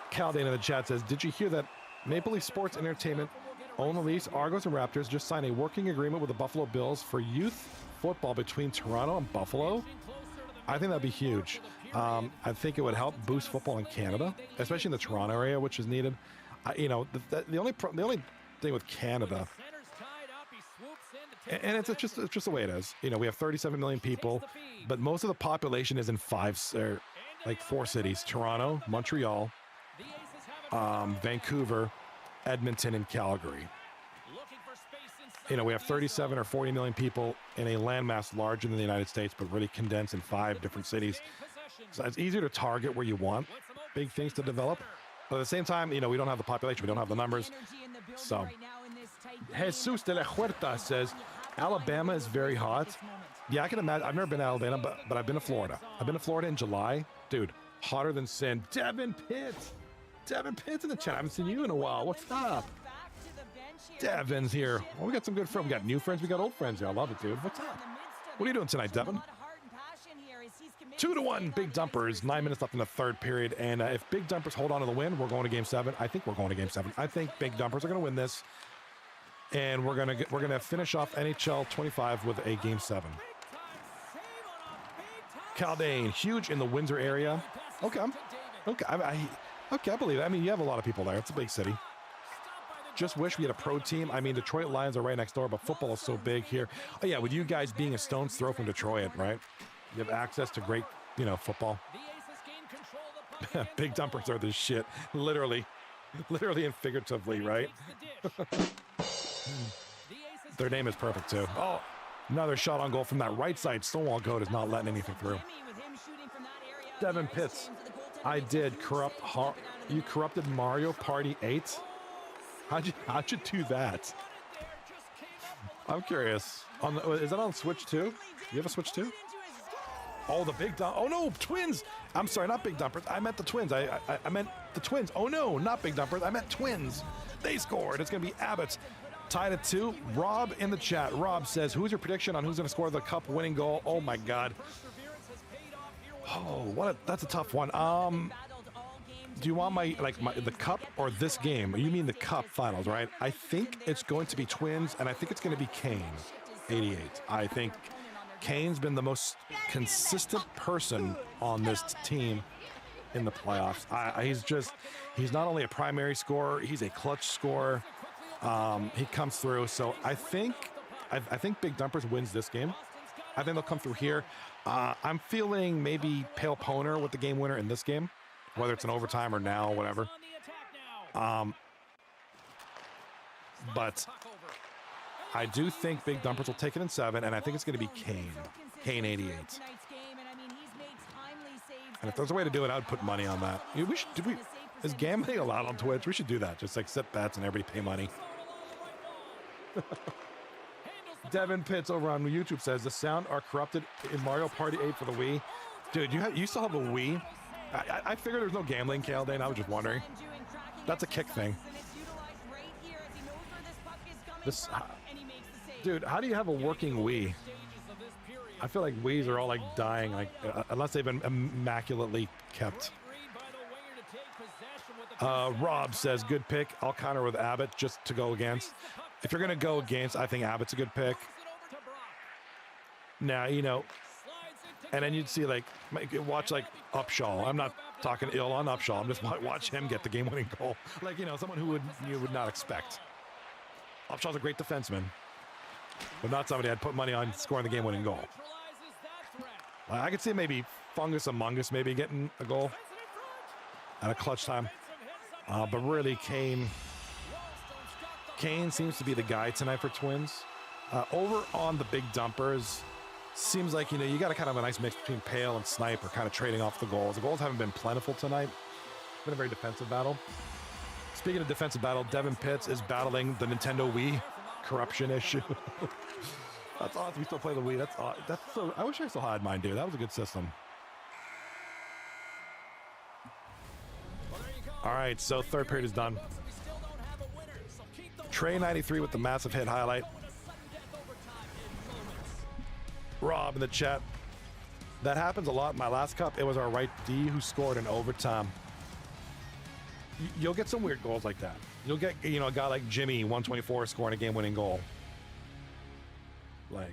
Caldane in the chat says, did you hear that Maple Leaf Sports Entertainment own the Leafs, Argos, and Raptors just signed a working agreement with the Buffalo Bills for youth football between Toronto and Buffalo? I think that'd be huge. I think it would help boost football in Canada, especially in the Toronto area, which is needed. You know, the only thing with Canada, and it's just the way it is. You know, we have 37 million people, but most of the population is in four cities: Toronto, Montreal, Vancouver, Edmonton, and Calgary. You know, we have 37 or 40 million people in a landmass larger than the United States, but really condensed in 5 different cities. So it's easier to target where you want big things to develop. But at the same time, you know, we don't have the population. We don't have the numbers. So Jesus de la Huerta says, Alabama is very hot. Yeah, I can imagine. I've never been to Alabama, but I've been to Florida. I've been to Florida in July. Dude, hotter than sin. Devin Pitts in the chat. I haven't seen you in a while. What's up? Devin's here. Well, we got some good friends. We got new friends. We got old friends here. I love it, dude. What's up? What are you doing tonight, Devin? 2-1 Big Dumpers. 9 minutes left in the third period. And if Big Dumpers hold on to the win, we're going to Game 7. I think we're going to Game 7. I think Big Dumpers are going to win this. And we're gonna finish off NHL 25 with a Game 7. Caldane, huge in the Windsor area. Okay. Okay. Okay, I believe it. I mean, you have a lot of people there. It's a big city. Just wish we had a pro team. I mean, Detroit Lions are right next door, but football is so big here. Oh, yeah, with you guys being a stone's throw from Detroit, right? You have access to great, football. Big dumpers are the shit. Literally and figuratively, right? Their name is perfect, too. Oh, another shot on goal from that right side. Stonewall Goat is not letting anything through. Devin Pitts, I did corrupt. You corrupted Mario Party 8? How'd you do that? I'm curious. Is that on Switch too? You have a Switch too? Oh, the big dump. Oh no, Twins. I'm sorry, not big dumpers. I meant the Twins. I meant the Twins. Oh no, not big dumpers. I meant Twins. They scored. It's gonna be Abbott. Tied at 2. Rob in the chat. Rob says, "Who's your prediction on who's gonna score the cup winning goal?" Oh my God. Oh, that's a tough one. Do you want the cup or this game? You mean the cup finals, right? I think it's going to be Twins, and I think it's going to be Kane, 88. I think Kane's been the most consistent person on this team in the playoffs. He's not only a primary scorer, he's a clutch scorer. He comes through. So I think Big Dumpers wins this game. I think they'll come through here. I'm feeling maybe Pale Poner with the game winner in this game, whether it's an overtime or now, whatever. But I do think Big Dumpers will take it in 7, and I think it's going to be Kane. Kane 88. And if there's a way to do it, I would put money on that. Is gambling allowed on Twitch? We should do that. Just set bets and everybody pay money. Devin Pitts over on YouTube says, "The sound are corrupted in Mario Party 8 for the Wii." Dude, you still have a Wii? I figured there's no gambling, Caldane. I was just wondering. That's a kick thing. Dude, how do you have a working Wii? I feel like Wiis are all dying, unless they've been immaculately kept. Rob says, "Good pick. I'll counter with Abbott just to go against." If you're going to go against, I think Abbott's a good pick. Now, and then you'd see watch Upshaw. I'm not talking ill on Upshaw. I'm just watch him get the game-winning goal. Someone who you would not expect. Upshaw's a great defenseman, but not somebody I'd put money on scoring the game-winning goal. I could see maybe Fungus Among Us maybe getting a goal at a clutch time. But really, Kane seems to be the guy tonight for Twins. Over on the Big Dumpers, seems like, you got a kind of a nice mix between Pale and Sniper, kind of trading off the goals. The goals haven't been plentiful tonight. It's been a very defensive battle. Speaking of defensive battle, Devin Pitts is battling the Nintendo Wii corruption issue. That's awesome. We still play the Wii. That's so. I wish I still had mine, dude. That was a good system. All right, so third period is done. Trey 93 with the massive hit highlight. Rob in the chat. That happens a lot in my last cup. It was our right D who scored in overtime. You'll get some weird goals like that. You'll get, a guy like Jimmy, 124, scoring a game-winning goal. And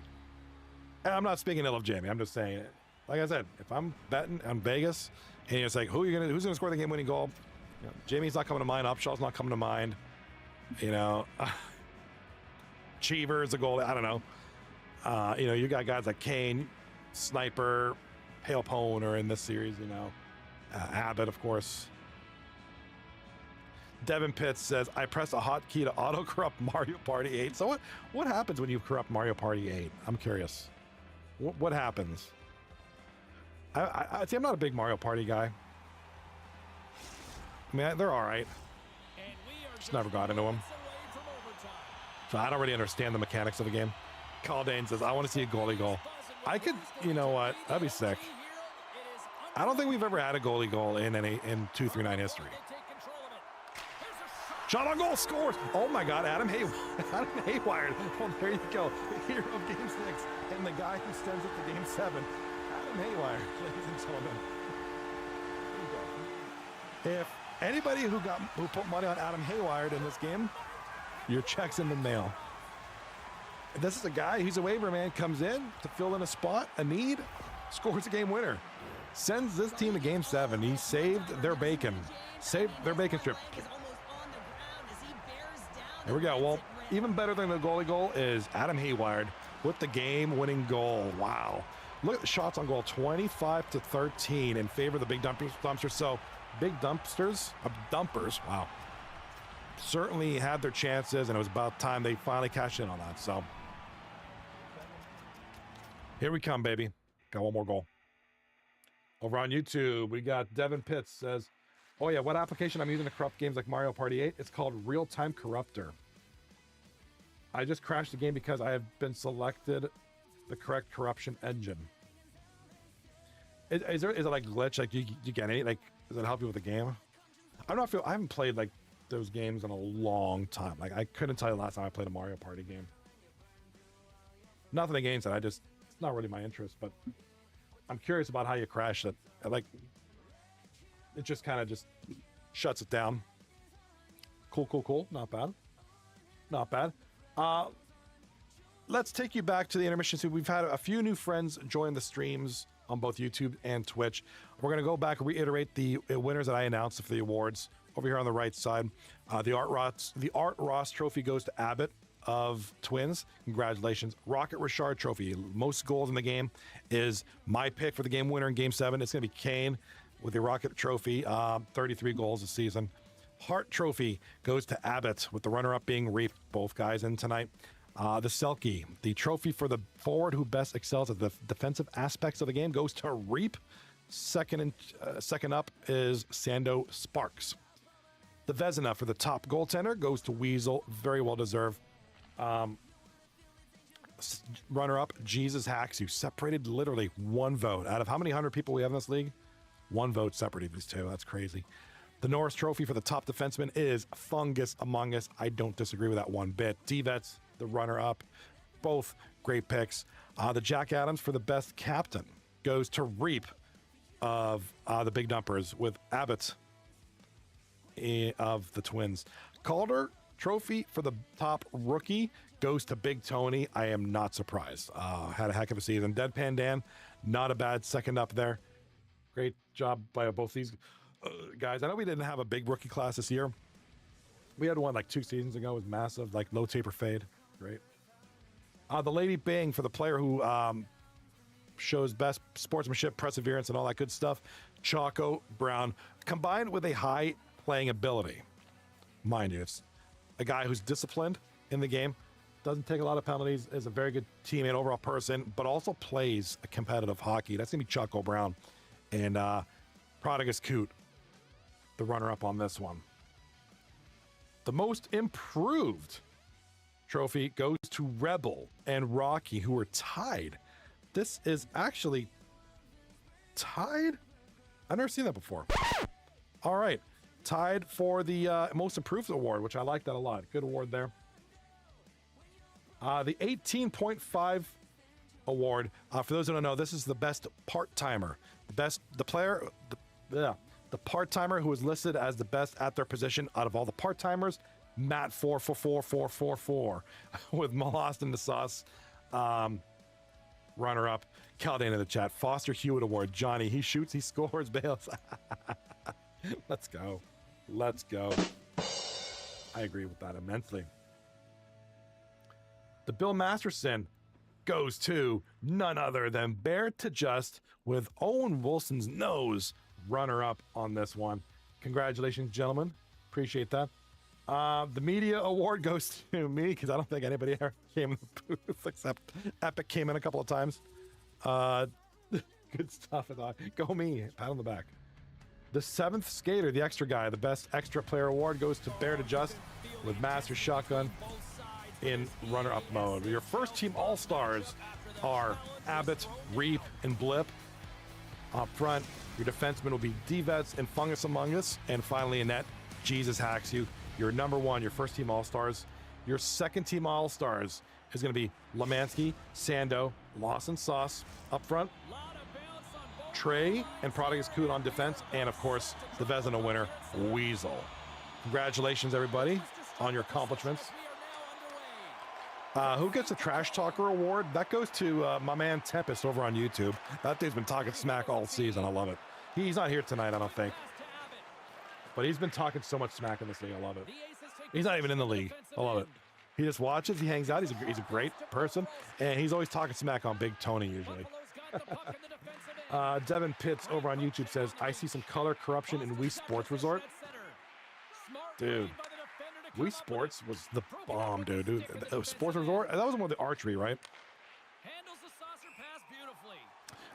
I'm not speaking ill of Jimmy. I'm just saying, like I said, if I'm betting on Vegas, and it's who's gonna score the game-winning goal? Jimmy's not coming to mind. Upshaw's not coming to mind. Cheever's a goal. I don't know. You got guys like Kane, Sniper, Pale Poner in this series. Abbott, of course. Devin Pitts says, "I press a hotkey to auto corrupt Mario Party 8." So what happens when you corrupt Mario Party 8? I'm curious. What happens? I see. I'm not a big Mario Party guy. I mean, they're all right. Just never got into them. So I don't really understand the mechanics of the game. Caldane says, "I want to see a goalie goal." I could, you know what? That'd be sick. I don't think we've ever had a goalie goal in 239 history. Shot on goal, scores. Oh my God, Adam Haywire. Well, there you go. The hero of Game 6 and the guy who stands up to Game 7. Adam Haywire, ladies and gentlemen. If anybody who put money on Adam Haywire in this game, your check's in the mail. This is a guy, he's a waiver man, comes in to fill in a spot, a need. scores a game winner. Sends this team to game 7. He saved their bacon. Saved their bacon strip. There we go. Well, even better than the goalie goal is Adam Hayward with the game-winning goal. Wow. Look at the shots on goal. 25-13 in favor of the big dumpsters. So big dumpsters, dumpers, wow, certainly had their chances, and it was about time they finally cashed in on that. So here we come, baby. Got one more goal. Over on YouTube, we got Devin Pitts says, oh yeah, what application I'm using to corrupt games like Mario Party 8? It's called Real-Time Corruptor. I just crashed the game because I have been selected the correct corruption engine. Is it like glitch? Like you get any, like, does it help you with the game? I haven't played like those games in a long time. Like I couldn't tell you the last time I played a Mario Party game. Nothing against it. It's not really my interest, but I'm curious about how you crash it. Like, it just kind of just shuts it down. Cool. Not bad. Not bad. Let's take you back to the intermission. So we've had a few new friends join the streams on both YouTube and Twitch. We're going to go back and reiterate the winners that I announced for the awards over here on the right side. The Art Ross trophy goes to Abbott of Twins. Congratulations. Rocket Richard trophy, most goals in the game, is my pick for the game winner in game 7. It's going to be Kane with the Rocket trophy, 33 goals this season. Hart trophy goes to Abbott with the runner-up being Reap, both guys in tonight. The Selkie, the trophy for the forward who best excels at the defensive aspects of the game, goes to Reap. Second up is Sando Sparks. The Vezina for the top goaltender goes to Weasel, very well deserved. Runner-up, Jesus Hacks, who separated literally one vote. Out of how many 100 people we have in this league? One vote separated these two. That's crazy. The Norris Trophy for the top defenseman is Fungus Among Us. I don't disagree with that one bit. D-Vets, the runner-up, both great picks. The Jack Adams for the best captain goes to Reap of the Big Dumpers, with Abbott of the Twins. Calder Trophy for the top rookie goes to Big Tony. I am not surprised. Had a heck of a season. Deadpan Dan, not a bad second up there. Great job by both these guys. I know we didn't have a big rookie class this year. We had one like 2 seasons ago. It was massive, like low taper fade. Great. The Lady Bing for the player who shows best sportsmanship, perseverance, and all that good stuff. Choco Brown, combined with a high playing ability. Mind you, it's a guy who's disciplined in the game, doesn't take a lot of penalties, is a very good teammate, overall person, but also plays a competitive hockey. That's going to be Choco Brown. And Prodigus Coot, the runner-up on this one. The most improved trophy goes to Rebel and Rocky, who are tied. This is actually tied? I've never seen that before. All right. Tied for the most improved award, which I like that a lot. Good award there. The 18.5 award, for those who don't know, this is the best part-timer. The part-timer who is listed as the best at their position out of all the part-timers. Matt 44444 with Molostin in the sauce. Runner-up, Caldane in the chat. Foster Hewitt Award, Johnny. He shoots, he scores, Bales. Let's go. Let's go. I agree with that immensely. The Bill Masterson goes to none other than Bear to Just with Owen Wilson's nose. Runner-up on this one. Congratulations, gentlemen. Appreciate that. The media award goes to me because I don't think anybody ever came in the booth except Epic came in a couple of times. Good stuff. Go me. Pat on the back. The 7th skater, the extra guy, the best extra player award goes to Bear to Just with Master Shotgun in runner-up mode. Your first team all-stars are Abbott, Reap, and Blip. Up front, your defenseman will be D-Vets and Fungus Among Us. And finally, in net, Jesus Hacks you. Your number 1, your first team all-stars. Your second team all-stars is going to be Lemansky, Sando, Lawson Sauce up front, Trey and Prodigus Coot on defense, and of course, the Vezina winner, Weasel. Congratulations, everybody, on your accomplishments. Who gets the Trash Talker Award? That goes to my man Tempest over on YouTube. That dude's been talking smack all season. I love it. He's not here tonight, I don't think. But he's been talking so much smack in this league. I love it. He's not even in the league. I love it. He just watches. He hangs out. He's a great person. And he's always talking smack on Big Tony usually. Devin Pitts over on YouTube says, I see some color corruption in Wii Sports Resort. Dude. Wii Sports was the bomb, dude. Sports Resort, that was one with the archery, right?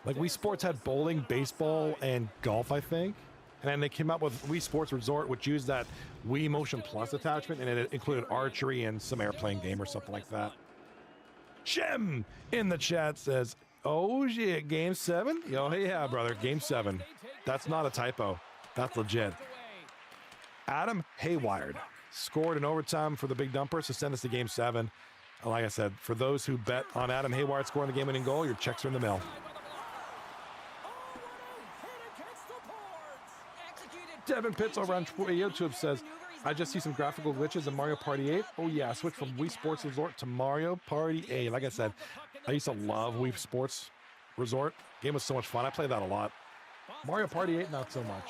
Like Wii Sports had bowling, baseball, and golf, I think. And then they came out with Wii Sports Resort, which used that Wii Motion Plus attachment, and it included archery and some airplane game or something like that. Jim in the chat says, oh shit, game 7? Yo, yeah, brother, game 7. That's not a typo. That's legit. Adam Hayward scored in overtime for the Big Dumpers to send us to game 7. Like I said, for those who bet on Adam Hayward scoring the game-winning goal, your checks are in the mail. Devin Pitts over on YouTube says, I just see some graphical glitches in Mario Party 8. Oh yeah, switch from Wii Sports Resort to Mario Party 8. Like I said, I used to love Wii Sports Resort. Game was so much fun. I played that a lot. Mario Party 8, not so much.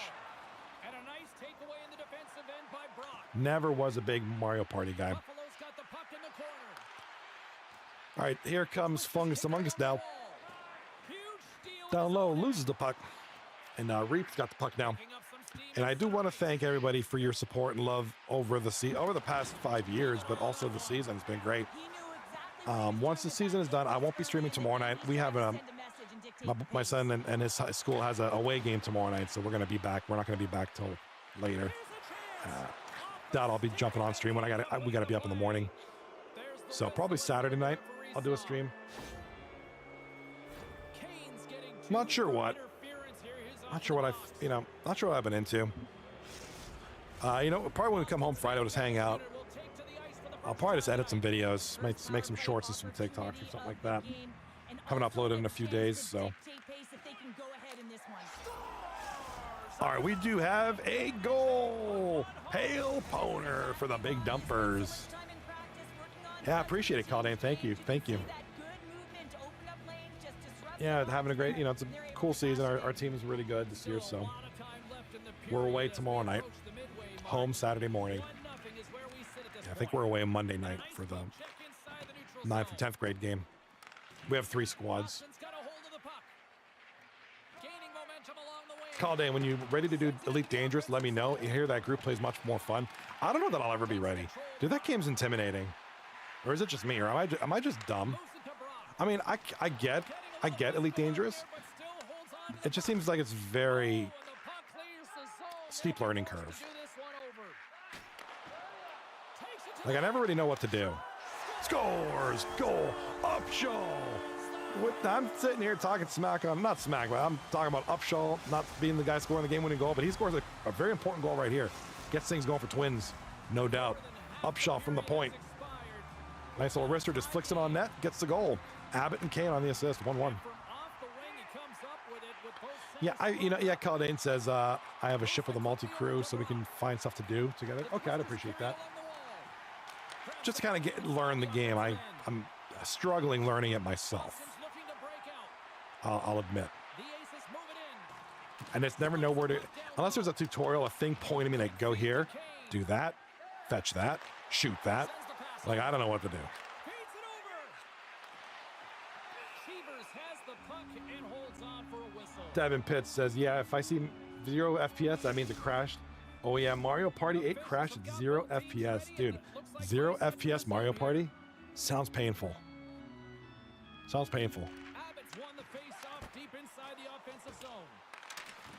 Never was a big Mario Party guy. All right, here comes Fungus Among Us now. Down low, loses the puck. And Reap's got the puck now. And I do want to thank everybody for your support and love over the past 5 years, but also the season. It's been great. Once the season is done, I won't be streaming tomorrow night. We have my son and his school has a away game tomorrow night, so we're going to be back. We're not going to be back till later. Doubt I'll be jumping on stream when we got to be up in the morning. So probably Saturday night I'll do a stream. Not sure what. Not sure what I've been into. Probably when we come home Friday, we'll just hang out. I'll probably just edit some videos, make some shorts and some TikToks or something like that. Haven't uploaded in a few days, so. All right, we do have a goal. Hail Poner for the Big Dumpers. Yeah, I appreciate it, Caldane. Thank you. Yeah, having a great, it's a cool season. Our team is really good this year, so we're away tomorrow night, home Saturday morning. I think we're away Monday night for the 9th and 10th grade game. We have 3 squads. Caldane, when you're ready to do Elite Dangerous, let me know. You hear that group plays much more fun. I don't know that I'll ever be ready. Dude, that game's intimidating. Or is it just me? Or am I just dumb? I mean, I get Elite Dangerous. It just seems like it's very steep learning curve. Like, I never really know what to do. Scores! Goal! Upshaw! I'm sitting here talking smack on, not smack, but I'm talking about Upshaw not being the guy scoring the game-winning goal, but he scores a very important goal right here. Gets things going for Twins, no doubt. Upshaw from the point. Nice little wrister, just flicks it on net, gets the goal. Abbott and Kane on the assist, 1-1. Yeah, Caldane says, I have a ship with a multi-crew so we can find stuff to do together. Okay, I'd appreciate that. Just to kind of learn the game. I'm struggling learning it myself. I'll admit. And it's never know where to, unless there's a tutorial, a thing pointing me like, go here, do that, fetch that, shoot that. Like, I don't know what to do. Devin Pitts says, yeah, if I see 0 FPS, that means it crashed. Oh yeah, Mario Party 8 crashed at 0 FPS. Dude, 0 FPS Mario Party? Sounds painful. Sounds painful. Abbott's won the face-off deep inside the offensive zone.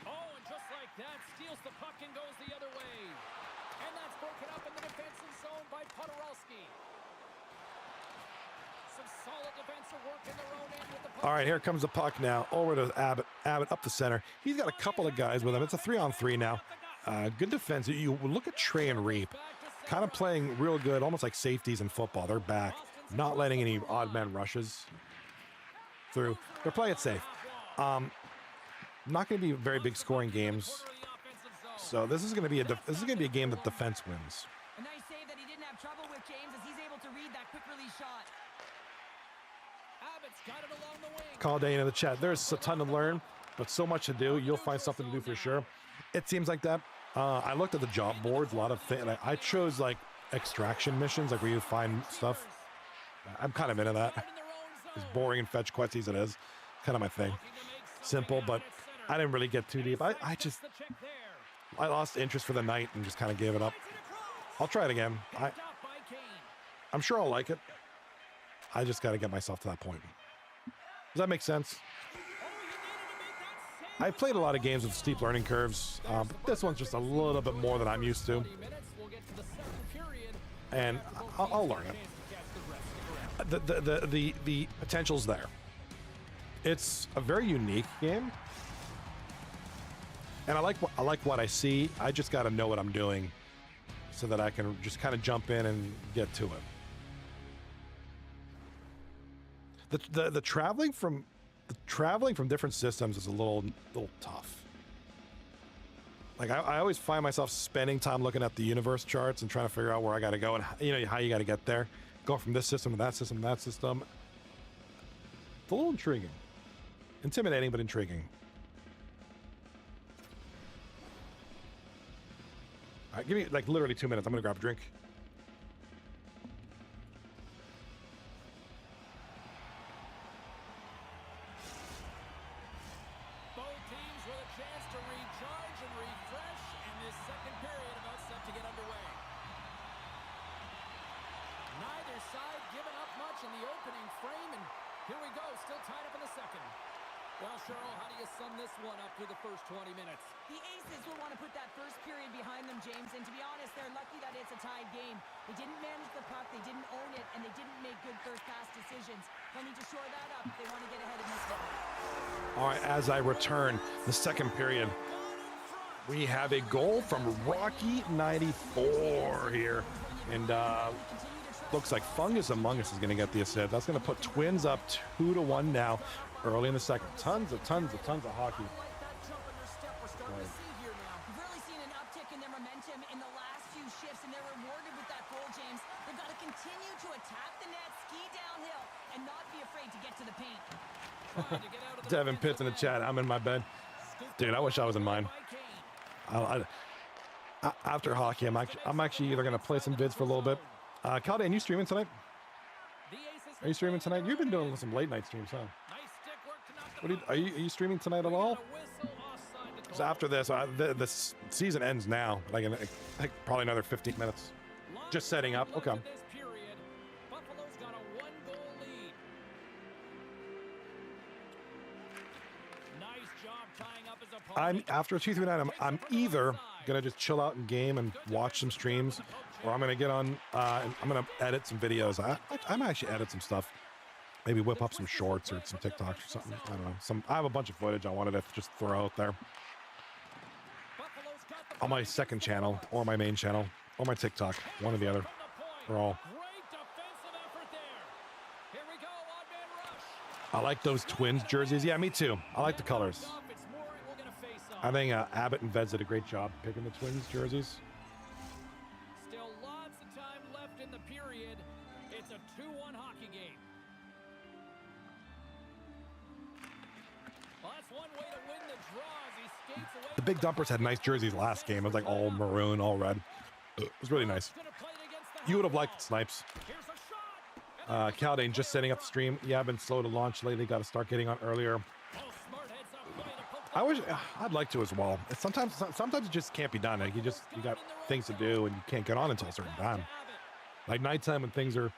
Oh, and just like that, steals the puck and goes the other way. And that's broken up in the defensive zone by Podorowski. Some solid defensive work in their own end with the puck. All right, here comes the puck now. Over to Abbott. Abbott up the center. He's got a couple of guys with him. It's a 3-on-3 now. Good defense. You look at Trey and Reap. Kind of playing real good, almost like safeties in football. They're back. Not letting any odd man rushes through. They're playing it safe. Not going to be very big scoring games. So this is going to be a game that defense wins. A nice save that he didn't have trouble with, James, as he's able to read that quick release shot. Abbott's got it along the wing. Call Dane in the chat. There's a ton to learn, but so much to do. You'll find something to do for sure. It seems like that. I looked at the job boards, a lot of things. I chose like extraction missions, like where you find stuff. I'm kind of into that. As boring and fetch questy as it is, kind of my thing. Simple, but I didn't really get too deep. I lost interest for the night and just kind of gave it up. I'll try it again. I'm sure I'll like it. I just got to get myself to that point. Does that make sense? I played a lot of games with steep learning curves. But this one's just a little bit more than I'm used to. And I'll learn it. The potential's there. It's a very unique game. And I like what I see. I just got to know what I'm doing so that I can just kind of jump in and get to it. The traveling from different systems is a little tough. Like I always find myself spending time looking at the universe charts and trying to figure out where I got to go and how you got to get there. Go from this system to that system to that system. It's a little intriguing, intimidating, but intriguing. All right, give me like literally 2 minutes. I'm gonna grab a drink. Both teams with a chance to recharge and refresh, and this second period about set to get underway. Neither side giving up much in the opening frame, and here we go, still tied up in the second. Well, Cheryl, how do you sum this one up through the first 20 minutes? The Aces will want to put that first period behind them, James, and to be honest, they're lucky that it's a tied game. They didn't manage the puck, they didn't own it, and they didn't make good first pass decisions. They'll need to shore that up if they want to get ahead in this one. All right, as I return the second period, we have a goal from Rocky 94 here, and looks like Fungus Among Us is going to get the assist. That's going to put Twins up 2-1 now. Early in the second. Tons of hockey. We've really seen an uptick in their momentum in the last few shifts, and they're rewarded with that goal, James. They've got to continue to attack the net, ski downhill, and not be afraid to get to the paint. Devin Pitts in the chat. I'm in my bed. Dude, I wish I was in mine. After hockey, I'm actually either going to play some vids for a little bit. Caldan, you streaming tonight? Are you streaming tonight? You've been doing some late night streams, huh? Are you streaming tonight at all? Because after this, the season ends now. Like in probably another 15 minutes. Just setting up. Okay. I'm after 239. I'm either gonna just chill out in game and watch some streams, or I'm gonna get on. And I'm gonna edit some videos. I'm actually edit some stuff. Maybe whip up some shorts or some TikToks or something. I don't know. I have a bunch of footage I wanted to just throw out there on my second channel or my main channel or my TikTok, one or the other, or all. I like those Twins jerseys. Yeah, me too. I like the colors. I think Abbott and Veds did a great job picking the Twins jerseys. Still lots of time left in the period. It's a 2-1 hockey game. Well, that's one way to win the draw as he skates away. The Big Dumpers had nice jerseys last game. It was like all maroon, all red. It was really nice. You would have liked Snipes. Caldane just setting up the stream. Yeah, I've been slow to launch lately. Got to start getting on earlier. I'd like to as well. Sometimes it just can't be done. Like you got things to do and you can't get on until a certain time. Like nighttime when things are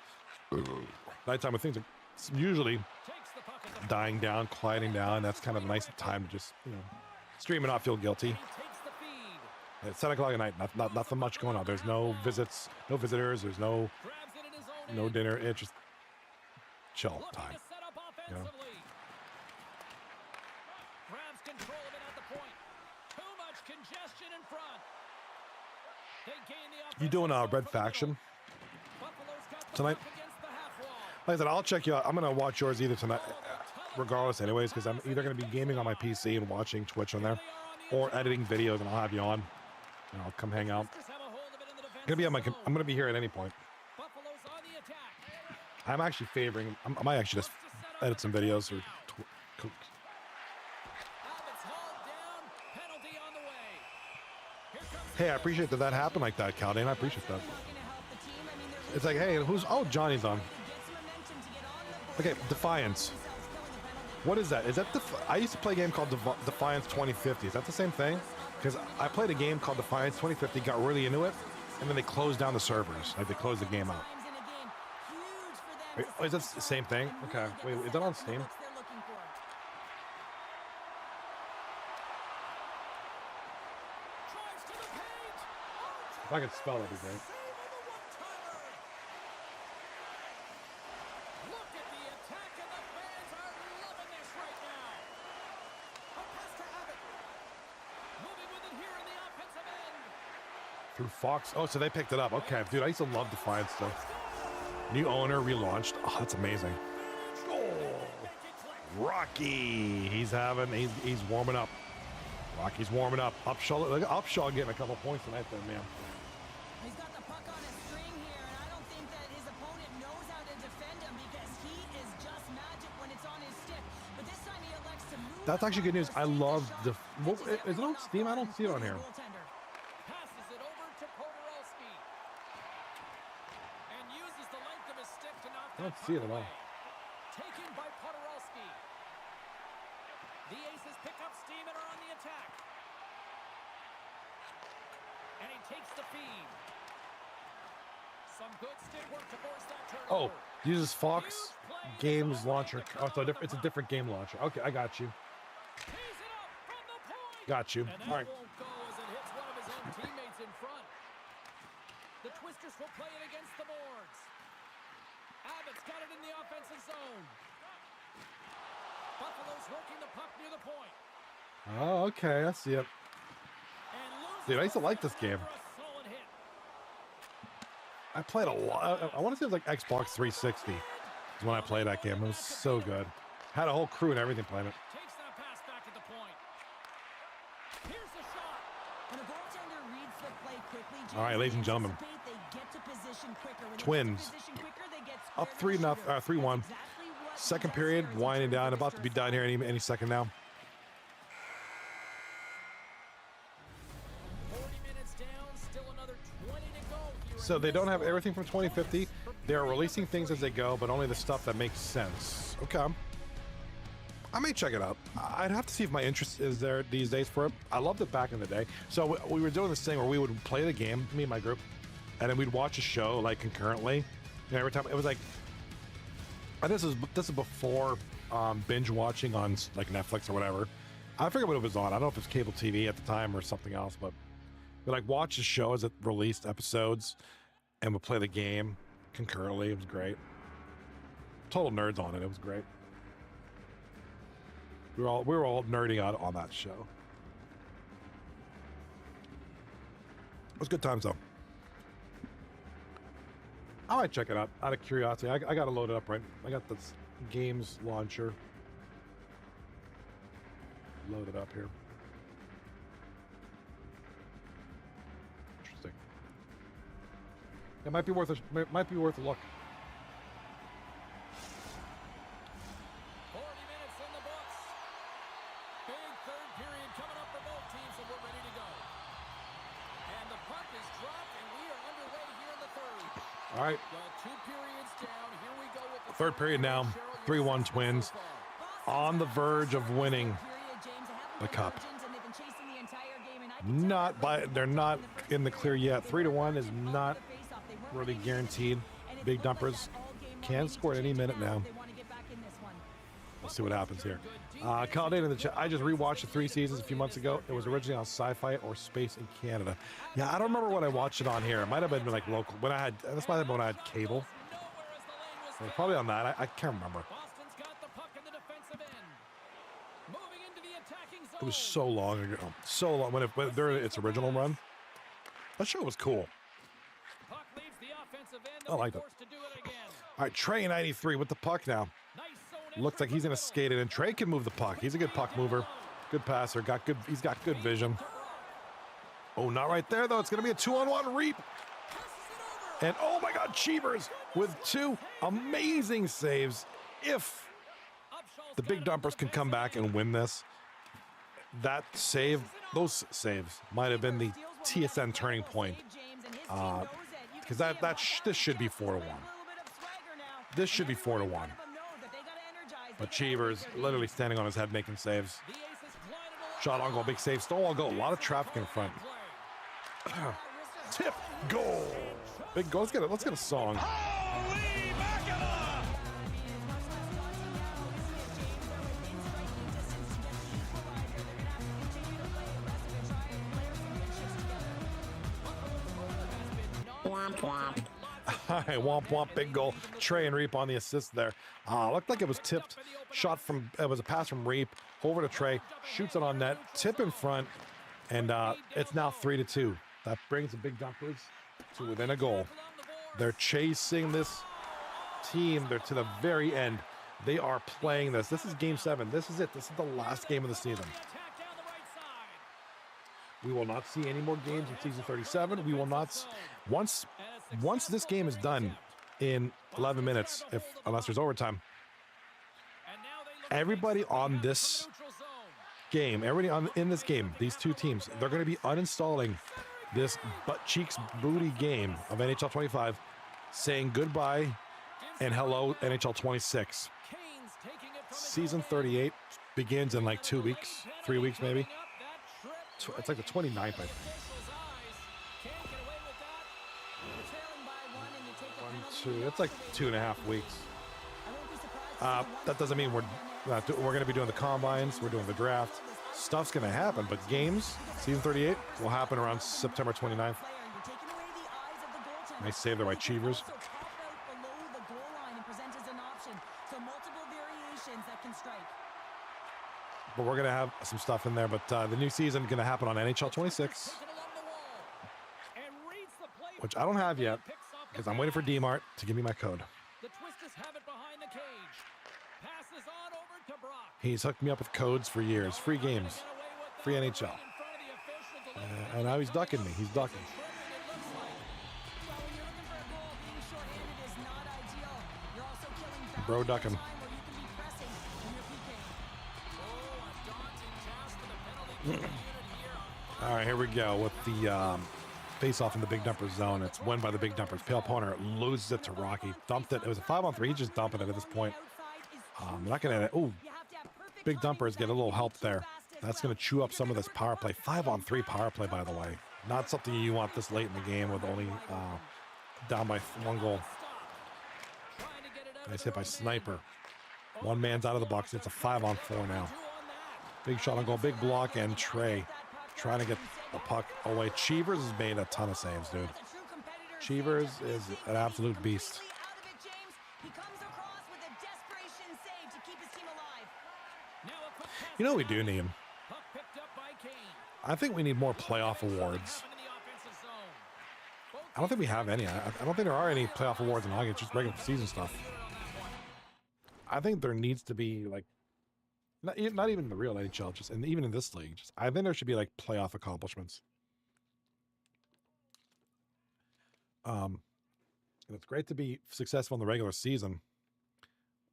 usually dying down, quieting down. That's kind of a nice time to just, stream and not feel guilty. It's 10 o'clock at night. Nothing much going on. There's no visits, no visitors. There's no dinner. It's just chill time. Grabs control of it at the point. Too much congestion in front. They gain the You doing a red faction tonight? Like I said, I'll check you out. I'm gonna watch yours either tonight, regardless, anyways, because I'm either gonna be gaming on my PC and watching Twitch on there, or editing videos, and I'll have you on. And I'll come hang out. I'm gonna be here at any point. I'm actually favoring. I might actually just edit some videos or. Abbott's hauled down. Penalty on the way. Here comes Hey, I appreciate that happened like that, Caldane. I appreciate that. Not gonna help the team. I mean, they're It's like, hey, who's? Oh, Johnny's on. to get some momentum to get on the board. Okay, Defiance. Themselves killing the penalty. What is that? Is that I used to play a game called Defiance 2050. Is that the same thing? Because I played a game called Defiance 2050, got really into it, and then they closed down the servers. Like they closed the game out. Times in a game. Huge for them Wait, to oh, is that step the same up thing? and Okay, really get wait, the is that on second Steam? looks they're looking for. Drives to the paint. If I could spell, that'd be great. Save on the one-timer. Look at the attack, and the fans are loving this right now. A pass to Abbott. Moving with it here in the offensive end. Through Fox. Oh, so they picked it up. Okay, dude, I used to love Defiance stuff. New owner, relaunched. Oh, that's amazing. Rocky, he's warming up. Rocky's warming up. Upshaw, look at Upshaw getting a couple points tonight there, man. He's got the puck on a string here, and I don't think that his opponent knows how to defend him because he is just magic when it's on his stick. But this time he elects to move. That's actually good news. I love the. Is it on Steam? I don't see it on here. Passes it over to Podorowski. And uses the length of his stick to knock I don't that see it puck at all. away. Taken by Podorowski. The Aces pick up steam and are on the attack. And he takes the feed. Some good stick work to force that Oh, turnover. uses Fox Games Launcher. Oh, so it's a different game launcher. Okay, I got you. Tees it up from the point. Got you. And that All right. won't go as it hits one of his own teammates in front. The Twisters will play it against the boards. Abbott's got it in the offensive zone. Buffalo's working the puck near the point. Oh, okay. I see it. And loses Dude, I used to like this the game. for a solid hit. I played a lot. I want to say it was like Xbox 360 is when I played that game. It was so good. Had a whole crew and everything playing it. Takes that pass back at the point. Here's the shot. When a goaltender reads the play quickly, All right, ladies and gentlemen. They get to position quicker. When Twins. They get to position quicker, they get Up square to the 3-0, shooter. 3-1. That's exactly what Second the period, series winding in down. terms of About to be done here any second now. 40 minutes down, still another 20 to go. Here So in they this don't have one. everything from 2050. They're releasing things as they go, but only the stuff that makes sense. Okay. I may check it out. I'd have to see if my interest is there these days for it. I loved it back in the day. So we were doing this thing where we would play the game, me and my group, and then we'd watch a show like concurrently. And every time it was like, and this is before binge watching on like Netflix or whatever. I forget what it was on. I don't know if it's cable TV at the time or something else, but we like watch the show as it released episodes, and we'll play the game concurrently. It was great. Total nerds on it. It was great. We were all nerding out on that show. It was good times though. I might check it out of curiosity. I got to load it up, right? I got this games launcher loaded up here. Interesting. It might be worth a look. 40 minutes in the books. Big third period coming up for both teams, and we're ready to go. And the puck is dropped, and we are underway here in the third. All right, Well, 2 periods down. Here we go with the third period now. Cheryl, 3-1 your assessment Twins. so far. On the verge of winning Period, James. They haven't the been cup. legends, and they've been chasing the entire game, and I can tell Not by, they're not in the clear yet. 3-1 is they weren't not ready to face off. They weren't really ready to guaranteed. and it Big looked like dumpers that all game long. can They need score to at any change it minute now. if they want to get back in this one. We'll see what happens here. Caldane in the chat. I just rewatched the 3 seasons a few months ago. It was originally on Sci-Fi or Space in Canada. Yeah, I don't remember when I watched it on here. It might have been like local. This might have been when I had cable. Probably on that. I can't remember. Boston's got the puck in the defensive end. Moving into the attacking zone. It was so long ago. So long when during its original run. That show was cool. Puck leaves the offensive end. I liked it. Forced to do it again. All right, Trey 93 with the puck now. Nice zone Looks like he's gonna skate it, and Trey can move the puck. He's a good puck mover, good passer. He's got good vision. Oh, not right there though. It's gonna be a 2-on-1 reap. And oh my God, Cheevers with 2 amazing saves. If the Big Dumpers can come back and win this, that save, those saves might have been the TSN turning point. Because this should be 4-1. This should be 4-1. But Cheevers literally standing on his head making saves. Shot on goal, big save, stole on goal. A lot of traffic in front. Tip, goal. Big goal. Let's get a song. Womp womp. All right, womp womp, big goal. Trey and Reap on the assist there. Looked like it was tipped. It was a pass from Reap over to Trey. Shoots it on net. Tip in front. And it's now 3-2. That brings the Big Dumpers to within a goal. They're chasing this team. They're to the very end. They are playing this. This is game 7. This is it. This is the last game of the season. We will not see any more games in season 37. We will not. Once this game is done in 11 minutes, unless there's overtime, everybody on this game, in this game, these two teams, they're going to be uninstalling this butt cheeks booty game of NHL 25, saying goodbye and hello NHL 26. Season 38 begins in like 2 weeks, 3 weeks maybe. It's like the 29th, I think. 1, 2, it's like 2.5 weeks. That doesn't mean we're going to be doing the combines. We're doing the draft. Stuff's going to happen, but games, season 38, will happen around September 29th. Nice save there by Cheevers. But we're going to have some stuff in there. But the new season is going to happen on NHL 26, which I don't have yet because I'm waiting for D-Mart to give me my code. He's hooked me up with codes for years. Free games. Free NHL. And now he's ducking me. He's ducking. Bro ducking. All right, here we go with the face-off in the Big Dumper zone. It's won by the Big Dumpers. Pale Poner loses it to Rocky. Dumped it. It was a 5-on-3. He's just dumping it at this point. Not going to... Ooh. Big Dumpers get a little help there. That's going to chew up some of this power play. 5-on-3 power play, by the way. Not something you want this late in the game with only down by 1 goal. Nice hit by Sniper. One man's out of the box. It's a 5-on-4 now. Big shot on goal, big block, and Trey trying to get the puck away. Cheevers has made a ton of saves, dude. Cheevers is an absolute beast. You know what we do need? I think we need more playoff awards. I don't think we have any. I don't think there are any playoff awards in hockey. It's just regular season stuff. I think there needs to be like, not even the real NHL, just and even in this league. I think there should be like playoff accomplishments. It's great to be successful in the regular season,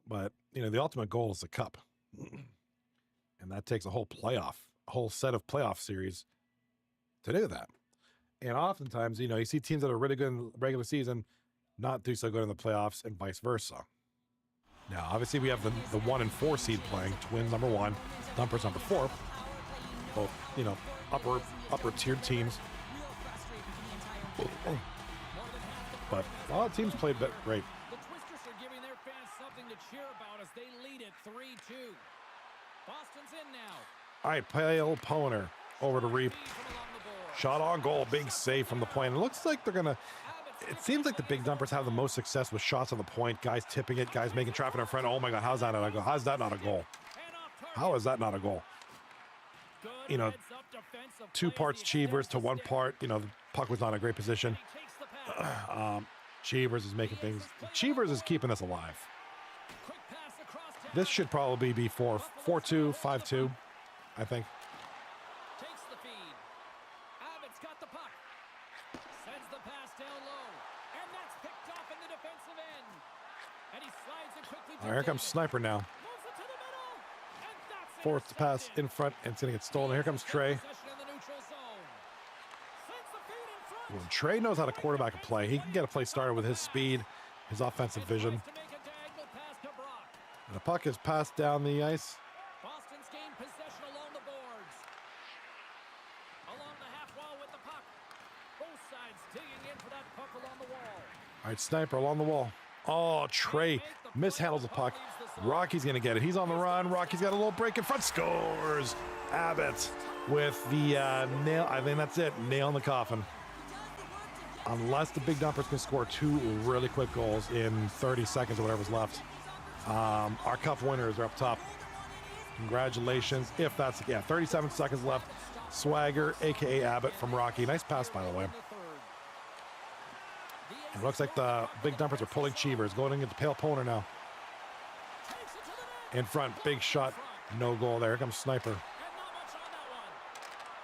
but the ultimate goal is the cup, and that takes a whole set of playoff series to do that. And oftentimes, you see teams that are really good in the regular season not do so good in the playoffs, and vice versa. Now, obviously, we have the 1 and 4 seed playing. Twins number 1, Dumpers number 4. Both, upper tiered teams. But a lot of teams played great. The Twisters are giving their fans something to cheer about as they lead it 3-2. Boston's in now. All right, Pale Poner over to Reap. Shot on goal, big save from the point. It looks like they're gonna. It seems like the Big Dumpers have the most success with shots on the point. Guys tipping it, guys making traffic in front. Oh my God, how's that not a goal? How's that not a goal? How is that not a goal? 2 parts Cheevers to 1 part. The puck was not in a great position. Cheevers is making things. Cheevers is keeping us alive. This should probably be 4-2, 5-2, I think. All right, here comes Sniper now. Forced to pass in front, and it's going to get stolen. Here comes Trey. When Trey knows how to quarterback a play, he can get a play started with his speed, his offensive vision. And the puck is passed down the ice. Boston's gained possession along the boards. Along the half wall with the puck. Both sides digging in for that puck along the wall. All right, sniper along the wall. Oh, Trey mishandles the puck. Rocky's going to get it. He's on the run. Rocky's got a little break in front. Scores. Abbott with the nail. I think that's it. Nail in the coffin. Unless the Big Dumpers can score 2 really quick goals in 30 seconds or whatever's left. Our cup winners are up top. Congratulations. If that's, 37 seconds left. Swagger, a.k.a. Abbott from Rocky. Nice pass, by the way. It looks like the Big Dumpers are pulling Cheevers. Going into the Pale Poner now. In front, big shot. No goal there. Here comes Sniper.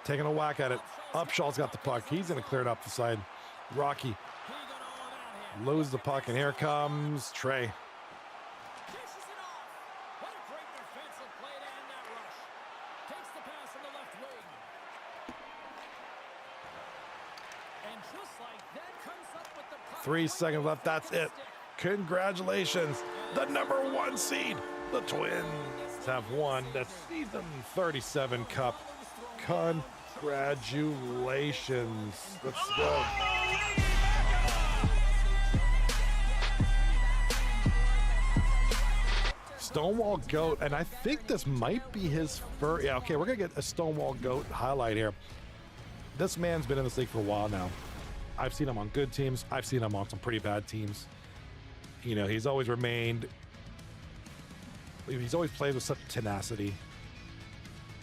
Taking a whack at it. Upshaw's got the puck. He's going to clear it up the side. Rocky loses the puck, and here comes Trey. Takes the pass in the left wing. And just like that, comes up with the puck. 3 seconds left. That's it. Congratulations. The #1 seed. The Twins have won the season 37 Cup. Congratulations. Let's go. Stonewall Goat, and I think this might be his first. Yeah, okay, we're gonna get a Stonewall Goat highlight here. This man's been in this league for a while now. I've seen him on good teams. I've seen him on some pretty bad teams. You know, he's always remained. He's always played with such tenacity.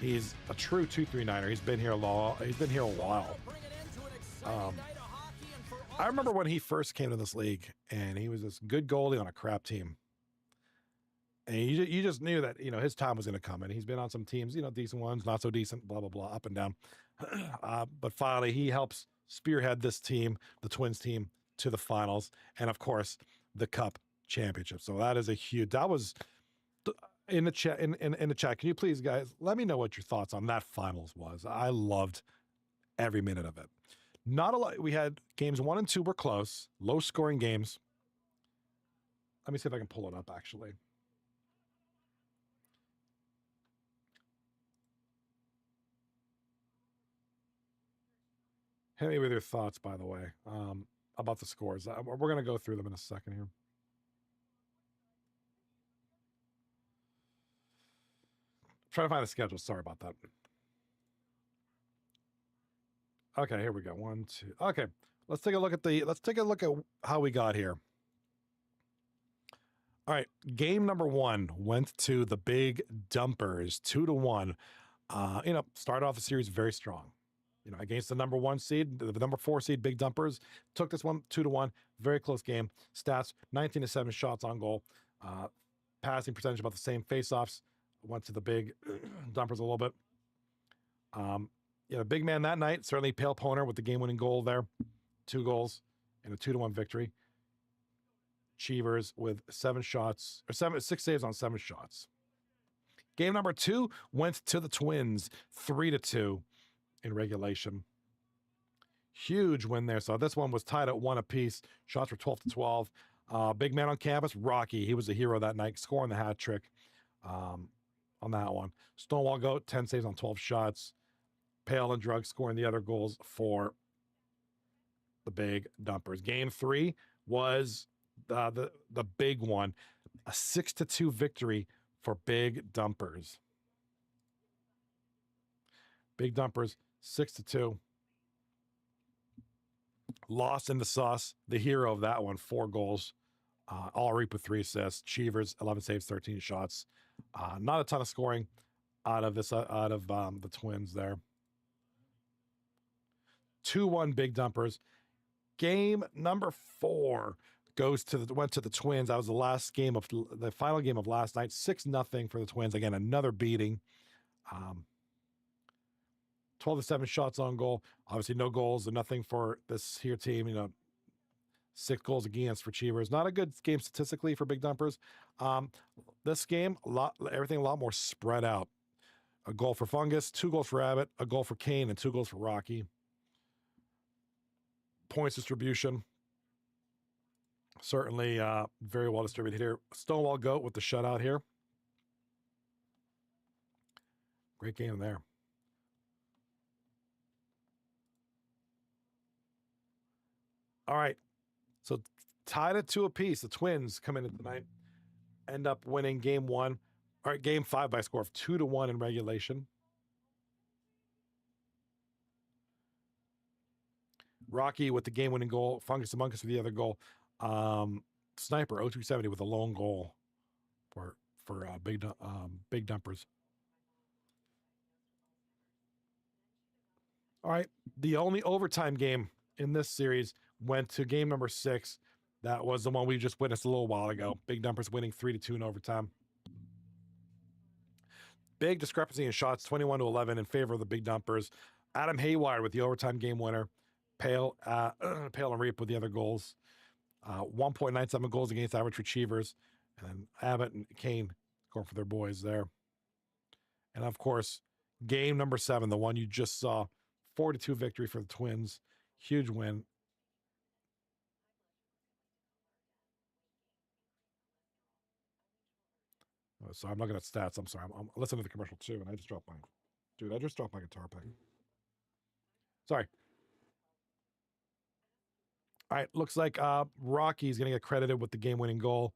He's a true 239er. He's been here a while. I remember when he first came to this league, and he was this good goalie on a crap team. And you just knew that, you know, his time was going to come. And he's been on some teams, you know, decent ones, not so decent, blah, blah, blah, up and down. But finally, he helps spearhead this team, the Twins team, to the finals. And, of course, the Cup championship. So that is a huge, that was in the chat. In the chat, can you please, guys, let me know what your thoughts on that finals was. I loved every minute of it. Not a lot. We had games 1 and 2 were close, low scoring games. Let me see if I can pull it up, actually. Hit me with your thoughts, by the way, about the scores. We're going to go through them in a second here. Trying to find the schedule. Sorry about that. Okay, here we go. 1, 2. Okay, let's take a look at how we got here. All right, game number 1 went to the Big Dumpers, 2-1. You know, started off the series very strong. You know, against the #1 seed, the #4 seed, Big Dumpers, took this one 2-1. Very close game. Stats: 19-7 shots on goal. Passing percentage about the same. Faceoffs went to the Big Dumpers a little bit. Yeah, the big man that night, certainly Pale Poner with the game-winning goal there. 2 goals and a 2-1 victory. Cheevers with 6 saves on 7 shots. Game number 2 went to the Twins, 3-2 in regulation. Huge win there. So this one was tied at 1 apiece. Shots were 12-12. Big man on campus, Rocky. He was the hero that night, scoring the hat trick on that one. Stonewall Goat, 10 saves on 12 shots. Pale and Drug scoring the other goals for the Big Dumpers. Game 3 was the big one, a 6-2 victory for Big Dumpers. Big Dumpers, 6-2. Lost in the sauce. The hero of that one, 4 goals. All-Reap with 3 assists. Cheevers, 11 saves, 13 shots. Not a ton of scoring out of the Twins there. 2-1 Big Dumpers. Game number 4 went to the Twins. That was the final game of last night. 6-0 for the Twins. Again, another beating. 12-7 shots on goal. Obviously, no goals and nothing for this here team. You know, 6 goals against for Cheevers. Not a good game statistically for Big Dumpers. This game, everything a lot more spread out. A goal for Fungus, 2 goals for Abbott, a goal for Kane, and 2 goals for Rocky. Points distribution. Certainly very well distributed here. Stonewall Goat with the shutout here. Great game there. All right. So tied at 2 apiece. The Twins come in tonight, end up winning game 1. All right, game 5 by a score of 2-1 in regulation. Rocky with the game-winning goal. Fungus and Mungus with the other goal. Sniper 0270 with a lone goal for big dumpers. All right, the only overtime game in this series went to game number 6. That was the one we just witnessed a little while ago. Big Dumpers winning 3-2 in overtime. Big discrepancy in shots, 21-11 in favor of the Big Dumpers. Adam Haywire with the overtime game winner. Pale and Reap with the other goals. 1.97 goals against average for Cheevers. And then Abbott and Kane going for their boys there. And of course, game number 7, the one you just saw, 4-2 victory for the Twins. Huge win. Oh, so I'm looking at stats. I'm sorry. I'm listening to the commercial too, and I just dropped my guitar pick. Sorry. All right, looks like Rocky's going to get credited with the game-winning goal.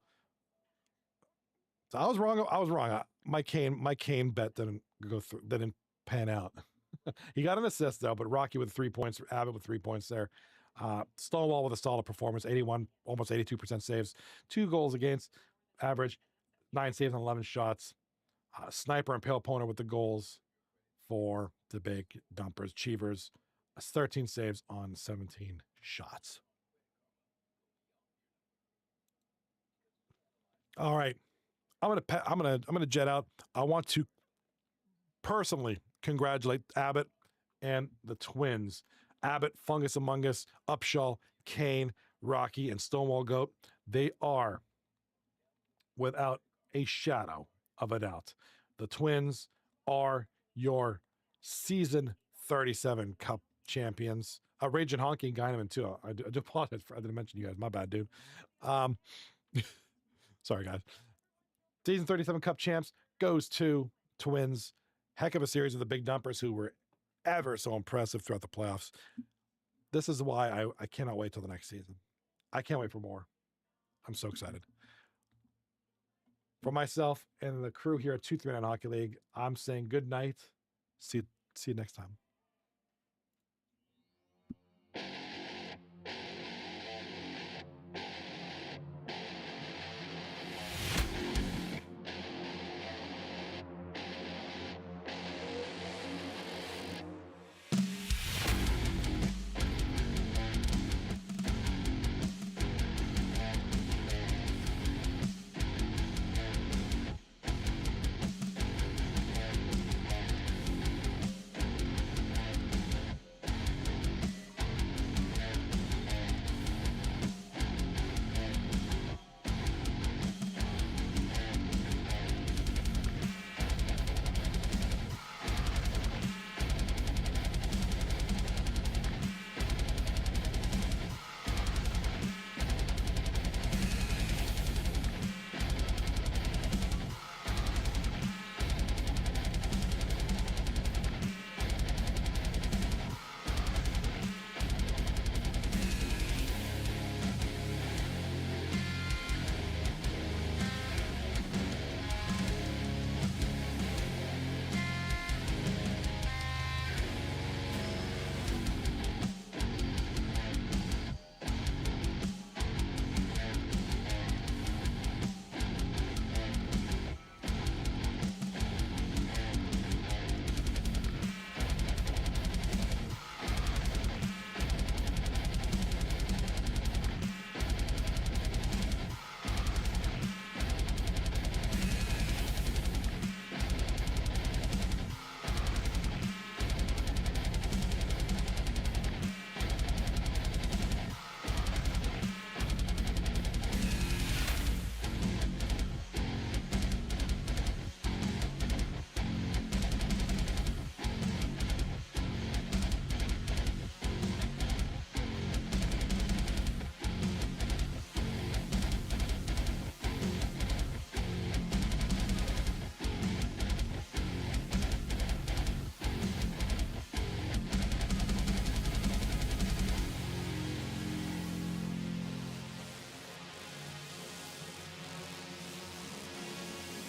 So I was wrong. My Kane bet didn't pan out. He got an assist though, but Rocky with 3 points, Abbott with 3 points there. Stonewall with a solid performance, 81, almost 82% saves, 2 goals against average, 9 saves on 11 shots. Sniper and Pale Poner with the goals for the Big Dumpers. Cheevers, 13 saves on 17 shots. All right, I'm gonna jet out. I want to personally congratulate Abbott and the Twins. Abbott, Fungus Among Us, Upshaw, Kane, Rocky, and Stonewall Goat. They are, without a shadow of a doubt, the Twins are your season 37 Cup champions. Raging Honking Gyneman too. I do apologize I didn't mention you guys. My bad, dude. Sorry, guys. Season 37 Cup champs goes to Twins. Heck of a series of the Big Dumpers who were ever so impressive throughout the playoffs. This is why I cannot wait till the next season. I can't wait for more. I'm so excited. For myself and the crew here at 239 Hockey League, I'm saying good night. See you next time.